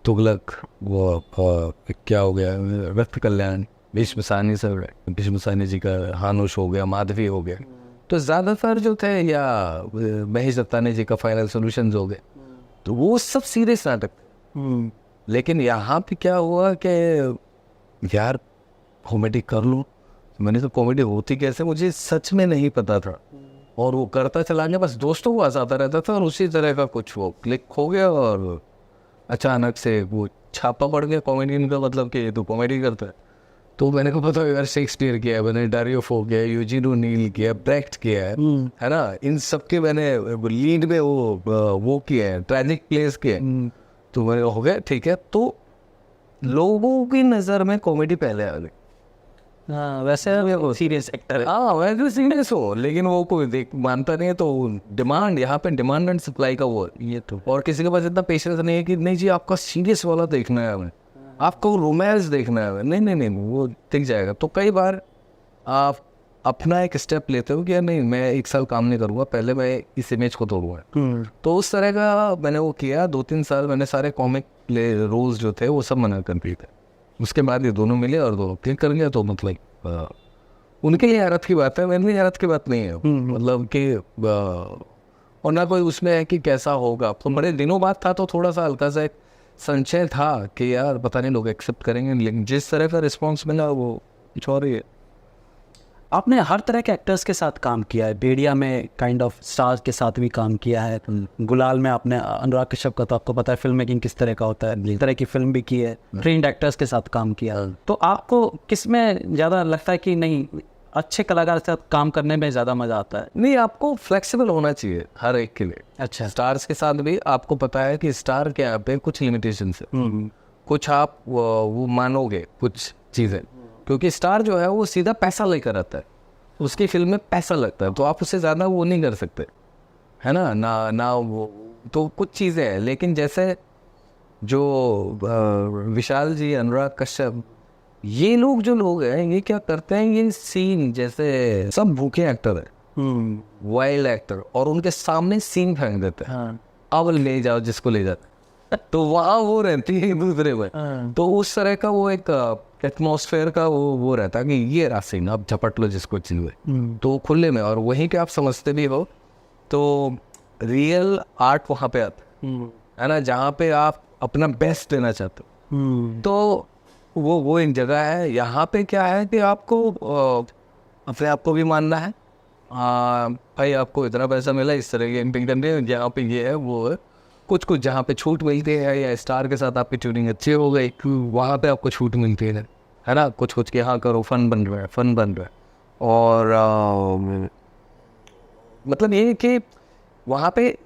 S2: तुगलक, वो क्या हो गया, रक्त कल्याण, भीष्म साहनी सर, भीष्म साहनी जी का हानुश हो गया, माधवी हो गया, तो ज़्यादातर जो थे, या महेश दत्तानी जी का फाइनल सॉल्यूशंस हो गए, तो वो सब सीरियस नाटक थे। लेकिन यहाँ पे क्या हुआ कि यार कॉमेडी कर लूँ, मैंने तो कॉमेडी होती कैसे मुझे सच में नहीं पता था, और वो करता चला गया, बस दोस्तों को हंसाता रहता था, और उसी तरह का कुछ वो क्लिक हो गया, और अचानक से वो छापा पड़ गया कॉमेडियन का, मतलब कि ये तो कॉमेडी करता है। तो मैंने को पता यार शेक्सपियर किया है मैंने, डारियो फो किया है, यूजीन ओनील किया, ब्रेक्ट किया है ना, इन सब के मैंने लीड में वो किया है, ट्रैजिक प्लेस किया है, तो मैंने हो गया ठीक है। तो लोगों की नज़र में कॉमेडी पहले आ गई।
S1: हाँ, वैसे वो सीरियस एक्टर है।
S2: हाँ वैसे सीरियस हो, लेकिन वो कोई देख मानता नहीं है, तो डिमांड, यहाँ पे डिमांड एंड सप्लाई का वो, ये तो, और किसी के पास इतना पेशेंस नहीं है कि नहीं जी आपका सीरियस वाला देखना है हमें, आपको रोमांस देखना है, नहीं वो दिख जाएगा। तो कई बार आप अपना एक स्टेप लेते हो कि यार नहीं मैं 1 साल काम नहीं करूँगा, पहले मैं इस इमेज को तोड़ूंगा। तो उस तरह का मैंने वो किया, 2-3 साल मैंने सारे कॉमिक प्ले रोल्स जो थे वो सब मना कर दिए थे। उसके बाद ये दोनों मिले और दोनों क्लिक कर गया, तो मतलब उनके लिए हैरत की बात है, मेरे लिए हैरत की बात नहीं है, मतलब कि और ना कोई उसमें है कि कैसा होगा। तो बड़े दिनों बाद था, तो थोड़ा सा हल्का सा एक संशय था कि यार पता नहीं लोग एक्सेप्ट करेंगे, लेकिन जिस तरह का रिस्पॉन्स मिला वो कुछ और ही है।
S1: आपने हर तरह के एक्टर्स के साथ काम किया है, बेड़िया में काइंड ऑफ स्टार्स के साथ भी काम किया है, गुलाल में आपने अनुराग कश्यप का, तो आपको पता है फिल्म मेकिंग किस तरह का होता है, इस तरह की फिल्म भी की है, ट्रेंड एक्टर्स के साथ काम किया। तो आपको किस में ज़्यादा लगता है कि नहीं अच्छे कलाकार के साथ काम करने में ज़्यादा मज़ा आता है?
S2: नहीं, आपको फ्लेक्सिबल होना चाहिए हर एक के लिए।
S1: अच्छा,
S2: स्टार्स के साथ भी आपको पता है कि स्टार के यहाँ पे कुछ लिमिटेशंस है, कुछ आप वो मानोगे कुछ चीज़ें, क्योंकि स्टार जो है वो सीधा पैसा लेकर आता है, उसकी फिल्म में पैसा लगता है, तो आप उससे ज़्यादा वो नहीं कर सकते, है ना वो तो कुछ चीज़ें हैं। लेकिन जैसे जो विशाल जी, अनुराग कश्यप, ये लोग जो लोग हैं ये क्या करते हैं, ये सीन जैसे सब भूखे एक्टर है, वाइल्ड एक्टर, और उनके सामने सीन फेंक देते हैं, अब ले जाओ जिसको ले जाते, तो वहाँ वो रहती है दूसरे में। तो उस तरह का वो एक एटमॉस्फेयर का वो रहता है कि ये रहा सीन, अब झपट लो जिसको चाहिए, तो खुले में, और वहीं पे आप समझते भी हो। तो रियल आर्ट वहाँ पे आता है ना, जहाँ पे आप अपना बेस्ट देना चाहते हो, तो वो एक जगह है। यहाँ पे क्या है कि आपको अपने आप को भी मानना है, भाई आपको इतना पैसा मिला, इस तरह की एक्टिंग करनी है, जहाँ पे ये है वो है, कुछ जहाँ पे छूट मिलती है, या स्टार के साथ आपकी ट्यूनिंग अच्छी हो गई, वहाँ पे आपको छूट मिलती है ना, कुछ के हाँ करो, फन बन रहा है। और मतलब ये कि वहाँ पे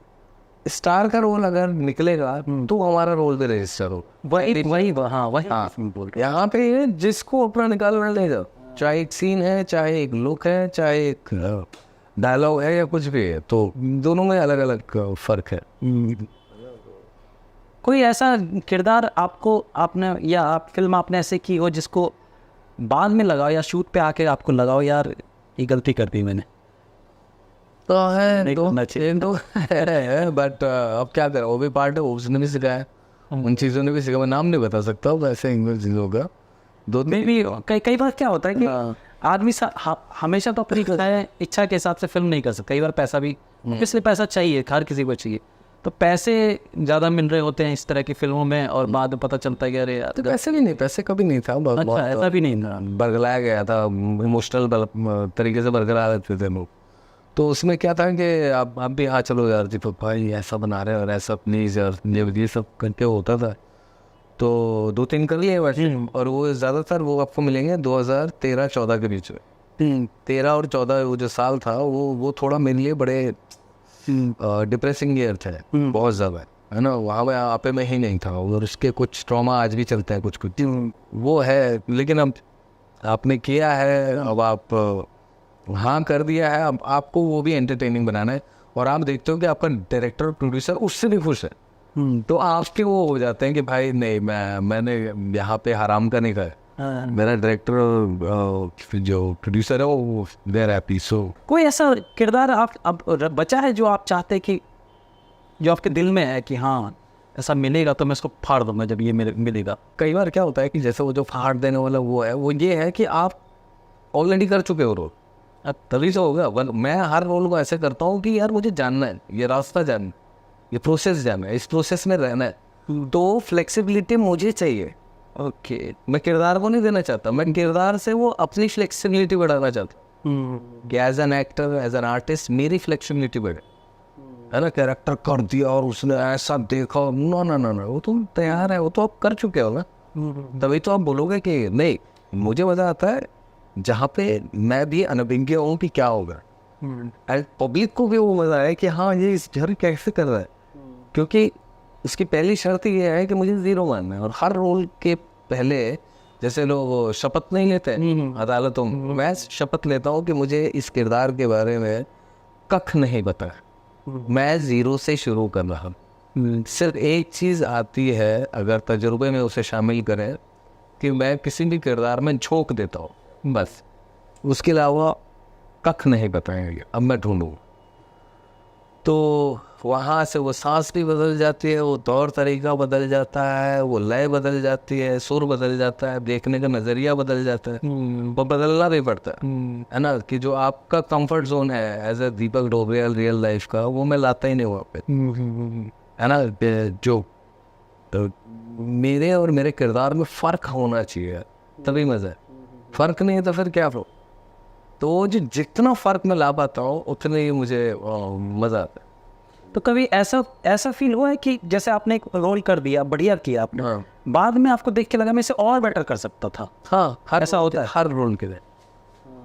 S2: स्टार का रोल अगर निकलेगा तो हमारा रोल भी रजिस्टर हो, वही यहाँ पे जिसको अपना निकालना ले जाओ, चाहे एक सीन है, चाहे एक लुक है, चाहे एक डायलॉग है, या कुछ भी है, तो दोनों में अलग अलग फर्क है।
S1: कोई ऐसा किरदार आपने या आप फिल्म आपने ऐसे की हो जिसको बाद में लगाओ या शूट पे आके आपको लगाओ यार ये गलती कर दी मैंने?
S2: तो है दो है, बट अब क्या करें, वो भी पार्ट है, उसने भी सिखाया, उन चीज़ों ने भी सिखाया, मैं नाम नहीं बता सकता वैसे इंग्लिश चीज़ों का।
S1: कई बार क्या होता है कि आदमी हमेशा तो अपनी इच्छा के हिसाब से फिल्म नहीं कर सकता, कई बार पैसा भी, इसलिए पैसा चाहिए, हर किसी को चाहिए, तो पैसे ज़्यादा मिल रहे होते हैं इस तरह की फिल्मों में, और बाद में पता चलता है कि अरे यार,
S2: तो पैसे कभी नहीं था,
S1: अच्छा ऐसा भी नहीं था,
S2: बरगलाया गया था, इमोशनल तरीके से बरगला लेते थे लोग। तो उसमें क्या था कि आप भी हाँ चलो यार दीपक भाई ऐसा बना रहे हैं, और ऐसा प्लीज़ यार, ये सब करके होता था, तो 2-3 कर लिए वैसे, और वो ज़्यादातर वो आपको मिलेंगे 2013-14 के बीच में। 13 और 14 वो जो साल था वो थोड़ा मेरे लिए बड़े डिप्रेसिंग ईयर थे, बहुत ज़्यादा, है ना, वहाँ में आपे में ही नहीं था, और उसके कुछ ट्रॉमा आज भी चलते हैं, कुछ वो है। लेकिन अब आपने किया है, अब आप हाँ कर दिया है, अब आपको वो भी एंटरटेनिंग बनाना है, और आप देखते हो कि आपका डायरेक्टर और प्रोड्यूसर उससे भी खुश है, तो आपके वो हो जाते हैं कि भाई नहीं, मैंने यहाँ पे हराम का नहीं खाया, मेरा डायरेक्टर और जो प्रोड्यूसर है वो देयर हैप्पी। सो
S1: कोई ऐसा किरदार आप अब बचा है जो आप चाहते हैं कि जो आपके दिल में है कि हाँ ऐसा मिलेगा तो मैं इसको फाड़ दूंगा जब ये मेरे मिलेगा?
S2: कई बार क्या होता है कि जैसे वो जो फाड़ देने वाला वो है, वो ये है कि आप ऑलरेडी कर चुके हो रोल, अब तभी तो होगा। मैं हर रोल को ऐसे करता हूँ कि यार मुझे जानना है, ये रास्ता जानना है, ये प्रोसेस जानना है, इस प्रोसेस में रहना है, तो फ्लेक्सिबिलिटी मुझे चाहिए।
S1: ओके।
S2: मैं किरदार को नहीं देना चाहता, मैं किरदार से वो अपनी फ्लेक्सिबिलिटी बढ़ाना चाहता हूँ कि as an actor, as an artist मेरी फ्लेक्सिबिलिटी बढ़े, है ना। कैरेक्टर कर दिया और उसने ऐसा देखा, नो नो नो नो, वो तो तैयार है, वो तो आप कर चुके हो ना, तभी तो आप बोलोगे कि नहीं मुझे मज़ा आता है जहाँ पे मैं भी अनभिज्ञ हूँ कि क्या होगा, एंड पब्लिक को भी वो मज़ा है कि हाँ ये इस झर कैसे कर रहा है, क्योंकि उसकी पहली शर्त ये है कि मुझे ज़ीरो मानना है। और हर रोल के पहले जैसे लोग शपथ नहीं लेते अदालतों में, मैं शपथ लेता हूँ कि मुझे इस किरदार के बारे में कख नहीं पता है, मैं ज़ीरो से शुरू कर रहा हूँ। सिर्फ एक चीज़ आती है अगर तजुर्बे में उसे शामिल करें कि मैं किसी भी किरदार में झोंक देता हूँ, बस उसके अलावा कख नहीं बताएंगे। अब मैं ढूंढूँ तो वहाँ से वो सांस भी बदल जाती है, वो तौर तरीका बदल जाता है, वो लय बदल जाती है, सुर बदल जाता है, देखने का नज़रिया बदल जाता है, वो बदलना भी पड़ता है ना। कि जो आपका कंफर्ट जोन है as a Deepak Dobriyal real life का, वो मैं लाता ही नहीं वहाँ पे, है ना। जो तो मेरे और मेरे किरदार में फ़र्क होना चाहिए, तभी मज़ा है। फ़र्क नहीं है तो फिर क्या हो। तो जो जितना फ़र्क मैं ला पाता हूँ उतने ही मुझे मज़ा आता है।
S1: तो कभी ऐसा फील हुआ है कि जैसे आपने एक रोल कर दिया, बढ़िया किया आपने, बाद में आपको देख के लगा मैं इसे और बेटर कर सकता था?
S2: हाँ,
S1: ऐसा होता है
S2: हर रोल के लिए,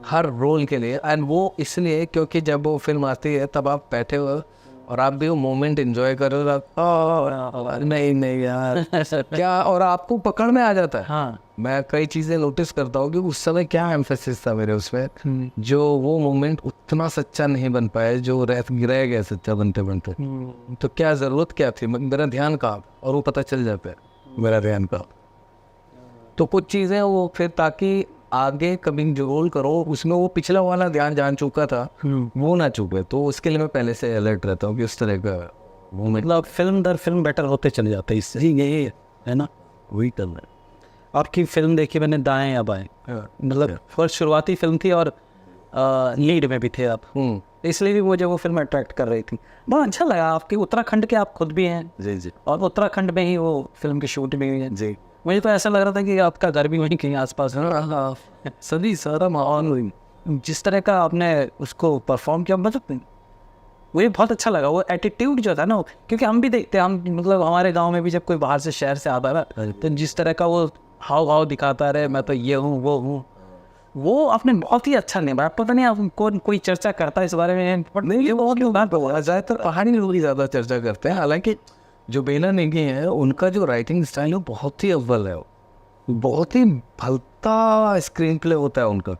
S2: हर रोल के लिए। एंड वो इसलिए क्योंकि जब वो फिल्म आती है तब आप बैठे हो और आप भी वो मोमेंट एंजॉय कर रहे हो, नहीं यार क्या, और आपको पकड़ में आ जाता है।
S1: हाँ।
S2: मैं कई चीज़ें नोटिस करता हूँ कि उस समय क्या एम्फेसिस था मेरे उसमें, जो वो मोमेंट उतना सच्चा नहीं बन पाया जो रह गया सच्चा बनते बनते। तो क्या ज़रूरत क्या थी, मेरा ध्यान कहाँ, और वो पता चल जाता है मेरा ध्यान कहाँ। तो कुछ चीज़ें वो फिर ताकि आगे कभी जो रोल करो उसमें वो पिछला वाला ध्यान जान चुका था वो ना चुके, तो उसके लिए मैं पहले से अलर्ट रहता हूँ कि उस तरह का मोमेंट।
S1: मतलब फिल्म दर फिल्म बेटर होते चले जाते हैं, इससे यही है ना, वही करना है। आपकी फिल्म देखी मैंने, दाएं या बाएं, मतलब फर्स्ट शुरुआती फिल्म थी और लीड में भी थे आप, इसलिए भी मुझे वो फिल्म अट्रैक्ट कर रही थी। बहुत अच्छा लगा। आपके उत्तराखंड के आप खुद भी हैं
S2: जी,
S1: और उत्तराखंड में ही वो फिल्म की शूट भी हुई है
S2: जी।
S1: मुझे तो ऐसा लग रहा था कि आपका घर भी वहीं कहीं आसपास है।
S2: सभी सारा माहौल
S1: जिस तरह का आपने उसको परफॉर्म किया, मतलब मुझे बहुत अच्छा लगा वो एटीट्यूड जो था ना, क्योंकि हम भी देखते हैं, हम मतलब हमारे गांव में भी जब कोई बाहर से शहर से आता है तो जिस तरह का वो हाव भाव दिखाता रहे, मैं तो ये हूँ वो हूँ, वो आपने बहुत ही अच्छा निभाया। पता नहीं आप कोई चर्चा करता है इस बारे में, बट
S2: नहीं, ये बहुत ज़्यादातर पहाड़ी लोग ही ज़्यादा चर्चा करते हैं। हालांकि जो बेला नेगी हैं उनका जो राइटिंग स्टाइल है बहुत ही अव्वल है, बहुत ही भलता स्क्रीन प्ले होता है उनका।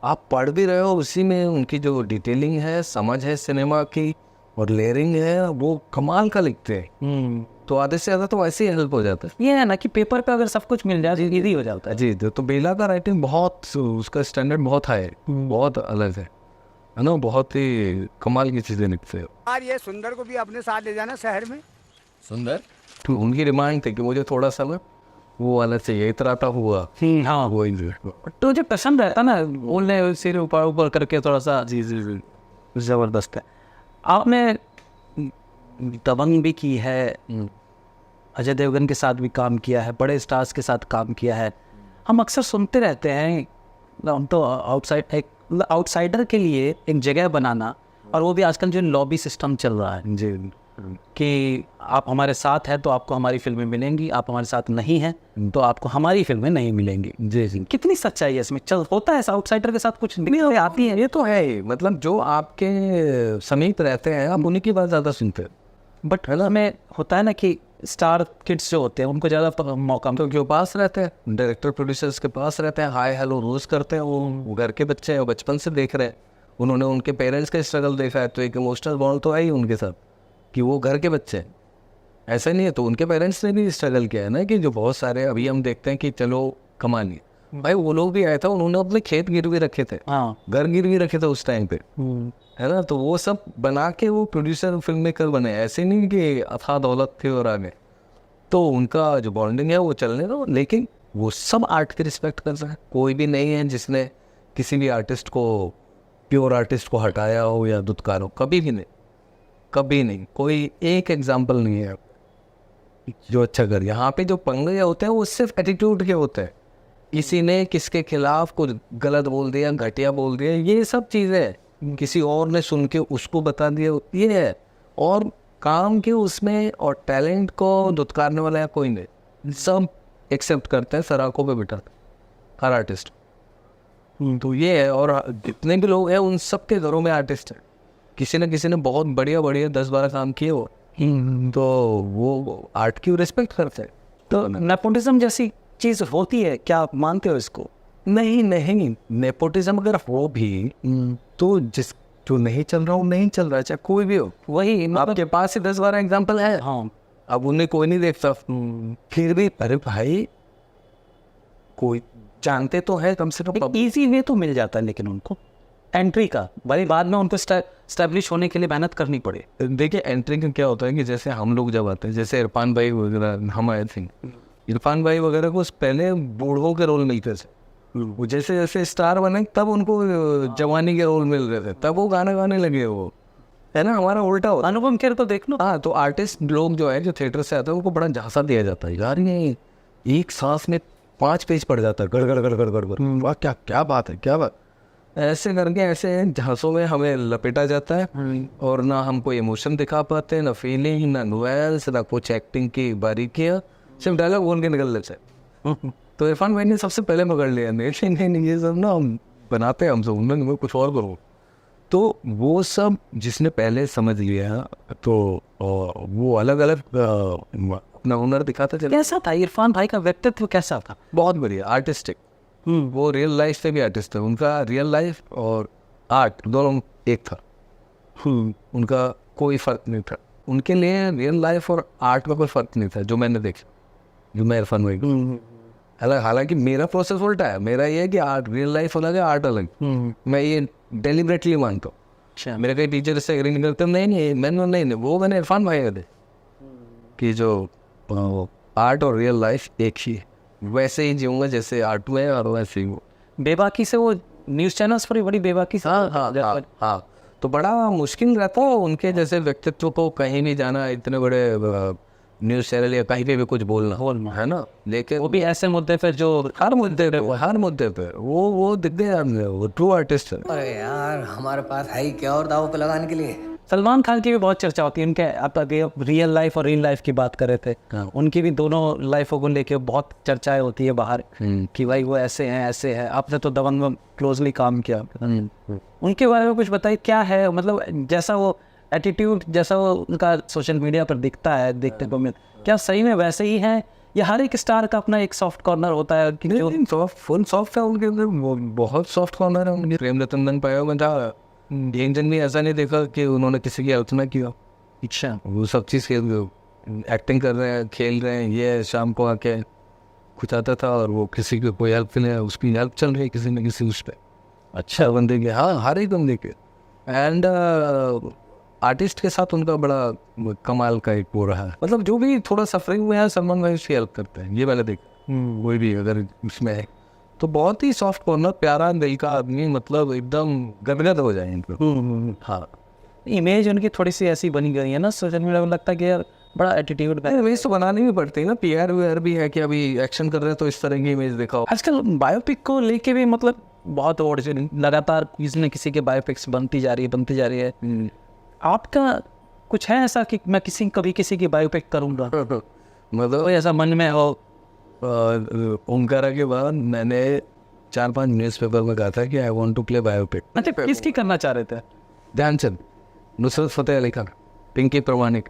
S2: आप पढ़ भी रहे हो उसी में, उनकी जो डिटेलिंग है, समझ है सिनेमा की और लेयरिंग है, वो कमाल का लिखते हैं। तो आधे से ज़्यादा तो ऐसे ही हेल्प हो जाता है।
S1: ये है ना कि पेपर पे अगर सब कुछ मिल जाए तो ईजी हो जाता है।
S2: जी, तो बेला का राइटिंग बहुत, उसका स्टैंडर्ड बहुत हाई है, बहुत अलग है ना, बहुत ही कमाल की चीज़ें लिखते हैं।
S4: यार ये सुंदर को भी अपने साथ ले जाना शहर में।
S2: सुंदर तो उनकी डिमांड थी कि मुझे थोड़ा सा ना वो वाला चाहिए, इतराता हुआ।
S1: हाँ,
S2: वो
S1: तो जो पसंद रहता ना बोलने सिर ऊपर ऊपर करके थोड़ा सा,
S2: जी
S1: ज़बरदस्त है। आपने दबंग भी की है, अजय देवगन के साथ भी काम किया है, बड़े स्टार्स के साथ काम किया है। हम अक्सर सुनते रहते हैं, हम तो आउटसाइडर के लिए एक जगह बनाना, और वो भी आजकल जो लॉबी सिस्टम चल रहा है
S2: जी,
S1: कि आप हमारे साथ हैं तो आपको हमारी फिल्में मिलेंगी, आप हमारे साथ नहीं हैं तो आपको हमारी फिल्में नहीं मिलेंगी।
S2: जी।
S1: कितनी सच्चाई है इसमें? चल होता है ऐसा आउटसाइडर के साथ कुछ नहीं आती है?
S2: ये तो है ही, मतलब जो आपके समीप रहते हैं आप उन्हीं की बात ज़्यादा सुनते हैं।
S1: बट हमें होता है ना कि स्टार किड्स जो होते हैं उनको ज़्यादा मौका
S2: तो क्यों पास रहते हैं, डायरेक्टर प्रोड्यूसर्स के पास रहते हैं, हाय हेलो रोज़ करते हैं, वो घर के बच्चे हैं, वो बचपन से देख रहे हैं, उन्होंने उनके पेरेंट्स का स्ट्रगल देखा है, तो एक इमोशनल बॉन्ड तो है ही उनके साथ कि वो घर के बच्चे हैं। ऐसा नहीं है, तो उनके पेरेंट्स ने भी स्ट्रगल किया है ना, कि जो बहुत सारे अभी हम देखते हैं कि चलो कमा लिए, भाई वो लोग भी आए थे, उन्होंने अपने खेत गिरवी रखे थे,
S1: हाँ
S2: घर गिरवी रखे थे उस टाइम पे, है ना, तो वो सब बना के वो प्रोड्यूसर फिल्म मेकर बने, ऐसे नहीं कि अथाह दौलत थे और आगे। तो उनका जो बॉन्डिंग है वो चलने दो, लेकिन वो सब आर्ट की रिस्पेक्ट कर रहे हैं। कोई भी नहीं है जिसने किसी भी आर्टिस्ट को, प्योर आर्टिस्ट को हटाया हो या दुत्कारा हो, कभी भी नहीं, कभी नहीं, कोई एक एग्जाम्पल नहीं है जो अच्छा कर। यहाँ पे जो पंगे होते हैं वो सिर्फ एटीट्यूड के होते हैं, किसी ने किसके खिलाफ कुछ गलत बोल दिया, घटिया बोल दिया, ये सब चीज़ें किसी और ने सुन के उसको बता दिया, ये है। और काम के उसमें और टैलेंट को दुत्कारने वाला है कोई नहीं, सब एक्सेप्ट करते हैं, सराखों पे बिठाते हर आर्टिस्ट। तो ये है, और जितने भी लोग हैं उन सब के घरों में आर्टिस्ट हैं, किसी न किसी ने बहुत बढ़िया बढ़िया 10-12 काम किए हो, तो वो आर्ट की रिस्पेक्ट करते हैं।
S1: तो नेपोटिज्म जैसी चीज़ होती है क्या, आप मानते हो इसको?
S2: नहीं नहीं, नेपोटिज्म अगर हो भी तो जिस जो नहीं चल रहा हो नहीं चल रहा है, चाहे कोई भी हो।
S1: वही मतलब,
S2: आपके पास ही 10-12 एग्जाम्पल है,
S1: हाँ
S2: अब उन्हें कोई नहीं देखता, फिर भी अरे भाई कोई जानते तो है कम से कम।
S1: एक इजी वे तो मिल जाता है लेकिन उनको एंट्री का, भाई बाद में उनको स्टैब्लिश होने के लिए मेहनत करनी पड़े।
S2: देखिए एंट्री का क्या होता है कि जैसे हम लोग जब आते हैं, जैसे इरफान भाई वगैरह, हम आए थे, इरफान भाई वगैरह को पहले बूढ़ों के रोल मिलते थे, वो जैसे जैसे स्टार बने तब उनको जवानी के रोल मिल रहे थे, तब वो गाना गाने लगे, वो है ना। हमारा उल्टा होता है।
S1: अनुपम खेर तो देख लो।
S2: हाँ, तो आर्टिस्ट लोग जो है, जो थिएटर से आते हैं, उनको बड़ा झांसा दिया जाता है, यार ये एक सांस में 5 पेज पड़ जाता है, गड़ गड़ गड़ गड़ गड़ गड़, वाह क्या क्या बात है, क्या बात, ऐसे करके ऐसे झांसों में हमें लपेटा जाता है, और ना हम कोई इमोशन दिखा पाते हैं, ना फीलिंग, ना नुएल्स, ना कुछ एक्टिंग की बारीकियाँ, सिर्फ डायलॉग बोल के निकल लेते हैं। तो इरफान भाई ने सबसे पहले पकड़ लिया, नहीं ये सब ना हम बनाते हैं, हम सब उन्होंने कुछ और करो। तो वो सब जिसने पहले समझ लिया, तो वो अलग अलग अपना हुनर दिखाता चला।
S1: कैसा था इरफान भाई का व्यक्तित्व, कैसा था?
S2: बहुत बढ़िया, आर्टिस्टिक, वो रियल लाइफ से भी आर्टिस्ट है, उनका रियल लाइफ और आर्ट दोनों एक था, उनका कोई फ़र्क नहीं था, उनके लिए रियल लाइफ और आर्ट में कोई फ़र्क नहीं था, जो मैंने देखा, जो मैं इरफान भाई को। हालांकि मेरा प्रोसेस उल्टा है, मेरा ये है कि आर्ट रियल लाइफ अलग है, आर्ट अलग, मैं ये डेलिबरेटली मानता हूँ।
S1: अच्छा,
S2: मेरे कई टीचर इससे एग्री नहीं करते, नहीं मैंने वो मैंने इरफान भाई का दे कि जो आर्ट और रियल लाइफ एक ही है, वैसे ही जीऊँगा जैसे आर्ट में, और वैसे ही वो
S1: बेबाकी से वो न्यूज़ चैनल्स पर भी बड़ी बेबाकी से।
S2: हाँ, तो बड़ा मुश्किल रहता है उनके जैसे व्यक्तित्व को कहीं भी जाना, इतने बड़े न्यूज़ चैनल या कहीं पे भी कुछ बोलना, है ना। लेकिन
S1: वो भी ऐसे मुद्दे पर जो
S2: हर मुद्दे पे वो दिख गया, वो ट्रू आर्टिस्ट है।
S3: अरे यार हमारे पास है ही क्या और दाव पे लगाने के लिए।
S1: सलमान खान की भी बहुत चर्चा होती है, उनके आप अभी रियल लाइफ और रियल लाइफ की बात कर रहे थे, उनकी भी दोनों लाइफों को लेके बहुत चर्चाएं होती है बाहर कि भाई वो ऐसे हैं। आपने तो दबंग में क्लोजली काम किया, उनके बारे में कुछ बताइए, क्या है मतलब जैसा वो एटीट्यूड, जैसा वो उनका सोशल मीडिया पर दिखता है, देखने को क्या सही में वैसे ही है, या हर एक स्टार का अपना एक सॉफ्ट कॉर्नर होता है कि जो
S2: फुल सॉफ्ट है उनके अंदर, बहुत सॉफ्ट कॉर्नर है उनके। प्रेम रतन पाया में था, एक जन भी ऐसा नहीं देखा कि उन्होंने किसी की हेल्प ना किया।
S1: अच्छा,
S2: वो सब चीज़ एक्टिंग कर रहे हैं, खेल रहे हैं, ये शाम को आके कुछ आता था और वो किसी को कोई हेल्प नहीं है, उसकी हेल्प चल रही है किसी न किसी उस पर। अच्छा बंदे के, हाँ हर एक बंदे के। एंड आर्टिस्ट के साथ उनका बड़ा कमाल का एक वो रहा है, मतलब जो भी थोड़ा सफरिंग में है सलमान भाई उसकी हेल्प करते हैं, ये मैंने देखा। कोई भी अगर उसमें है तो बहुत ही सॉफ्ट कॉर्नर, प्यारा दिल का आदमी, मतलब एकदम गदगद हो जाए इनको। हाँ,
S1: इमेज उनकी थोड़ी सी ऐसी बनी गई है ना सोशल मीडिया में, लगता है कि यार बड़ा एटीट्यूड है।
S2: इमेज तो बनानी भी पड़ती है ना, पीआर वीआर भी है कि अभी एक्शन कर रहे हैं तो इस तरह की इमेज दिखाओ।
S1: आजकल बायोपिक को लेके भी मतलब बहुत लगातार किसी न किसी के बायोपिक्स बनती जा रही है। आपका कुछ है ऐसा कि मैं कभी किसी की बायोपिक करूँगा,
S2: मतलब
S1: कोई ऐसा मन में हो?
S2: ओमकारा के बाद मैंने 4-5 न्यूज़पेपर में कहा था कि I want to play biopic.
S1: अच्छा, किसकी करना चाह रहे थे?
S2: ध्यानचंद, नुसरत फतेह अली खान, पिंकी प्रमाणिक,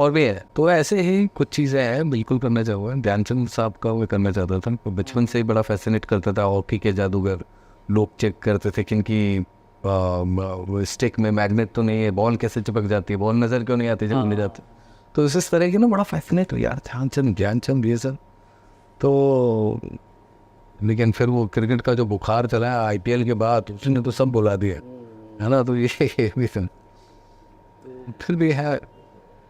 S2: और भी है। तो ऐसे ही कुछ चीज़ें हैं, बिल्कुल करना चाहूँगा। ध्यानचंद साहब का वो करना चाहता था, तो बचपन से ही बड़ा फैसिनेट करता था। हॉकी के जादूगर लोग चेक करते थे क्योंकि वो स्टिक में मैग्नेट तो नहीं है, बॉल कैसे चिपक जाती है, बॉल नज़र क्यों नहीं आती जब ले जाते। तो इस तरह की ना बड़ा फैसिनेट हो यार, ध्यानचंद ज्ञानचंद ये सब। तो लेकिन फिर वो क्रिकेट का जो बुखार चला है IPL के बाद, उसने तो सब बुला दिया है ना। तो ये भी फिर भी है,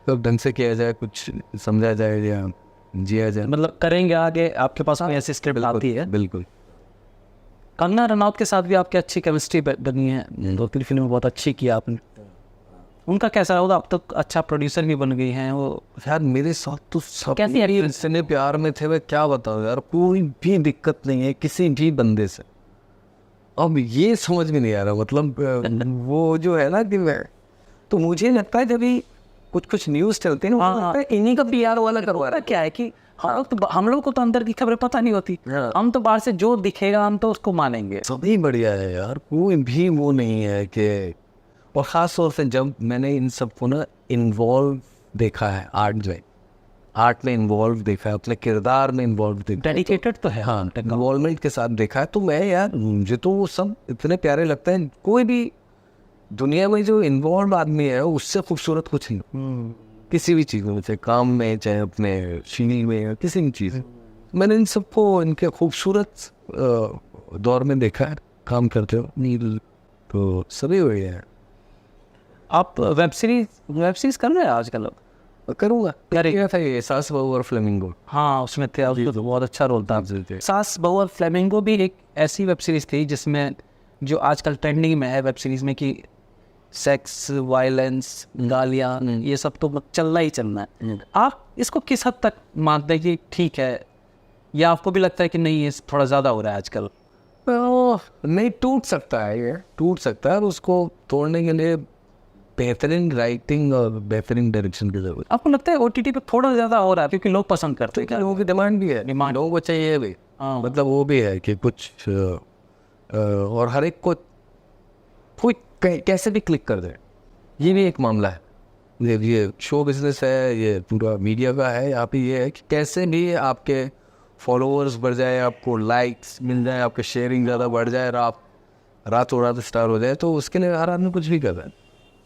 S2: तो ढंग से किया जाए, कुछ समझा जाए या जिया जाए।
S1: मतलब करेंगे आगे, आपके पास कोई ऐसी स्क्रिप्ट आती है?
S2: बिल्कुल।
S1: कंगना रनौत के साथ भी आपकी अच्छी केमिस्ट्री बनी है, 2-3 फिल्में बहुत अच्छी की आपने। उनका कैसा रहा? अब तक अच्छा प्रोड्यूसर भी बन गई हैं वो।
S2: यार मेरे साथ तो सब
S1: कैसी acting?
S2: इतने प्यार में थे, मैं क्या बताऊँ यार, कोई भी दिक्कत नहीं है किसी भी बंदे से। अब ये समझ में नहीं आ रहा, मतलब वो जो है ना कि मैं, तो मुझे लगता है जब भी कुछ न्यूज़ चलते हैं ना, मुझे लगता है इन्हीं का PR वाला करवा रहा है।
S1: क्या है कि हम लोग को तो अंदर की खबरें पता नहीं होती,
S2: हाँ।
S1: हम तो बाहर से जो दिखेगा हम तो उसको मानेंगे।
S2: सभी बढ़िया है यार, कोई भी वो नहीं है कि। और ख़ास तौर से जब मैंने इन सबको ना इन्वॉल्व देखा है, आर्ट में इन्वॉल्व देखा है, अपने किरदार में इन्वॉल्व देखा है,
S1: डेडिकेटेड तो है।
S2: हाँ इन्वॉल्वमेंट के साथ देखा है, तो मैं यार मुझे तो वो सब इतने प्यारे लगते हैं। कोई भी दुनिया में जो इन्वॉल्व आदमी है उससे खूबसूरत कुछ नहीं, किसी भी चीज़ में, चाहे काम में, चाहे अपने फील्ड में, या किसी भी चीज़। मैंने इन सबको इनके खूबसूरत दौर में देखा है काम करते हो, नील तो सभी हुए हैं।
S1: आप वेब सीरीज कर रहे हैं आजकल?
S2: करूँगा।
S1: अरे
S2: क्या था ये, सास बहू और फ्लेमिंगो?
S1: हाँ, उसमें थे, उसको तो बहुत अच्छा रोल था। सास बहू और फ्लेमिंगो भी एक ऐसी वेब सीरीज थी जिसमें जो आजकल ट्रेंडिंग में है वेब सीरीज में कि सेक्स, वायलेंस, गालियाँ, ये सब तो चलना ही चलना है। आप इसको किस हद तक मानते हैं कि ठीक है, या आपको भी लगता है कि नहीं ये थोड़ा ज़्यादा हो रहा है आजकल?
S2: नहीं, टूट सकता है, ये टूट सकता है, और उसको तोड़ने के लिए बेहतरीन राइटिंग और बेहतरीन डायरेक्शन की जरूरत।
S1: आपको लगता है OTT पे थोड़ा ज़्यादा हो रहा है क्योंकि लोग पसंद करते हैं?
S2: लोगों की डिमांड भी है,
S1: डिमांड
S2: लोगों को चाहिए भी, मतलब वो भी है कि कुछ और हर एक को कोई कैसे भी क्लिक कर दे, ये भी एक मामला है। ये शो बिजनेस है, ये पूरा मीडिया का है। यहाँ पे ये है कि कैसे भी आपके फॉलोअर्स बढ़ जाए, आपको लाइक्स मिल जाए, आपके शेयरिंग ज़्यादा बढ़ जाए, और आप रातों रात स्टार हो जाए, तो उसके लिए हर आदमी कुछ भी कर रहा है।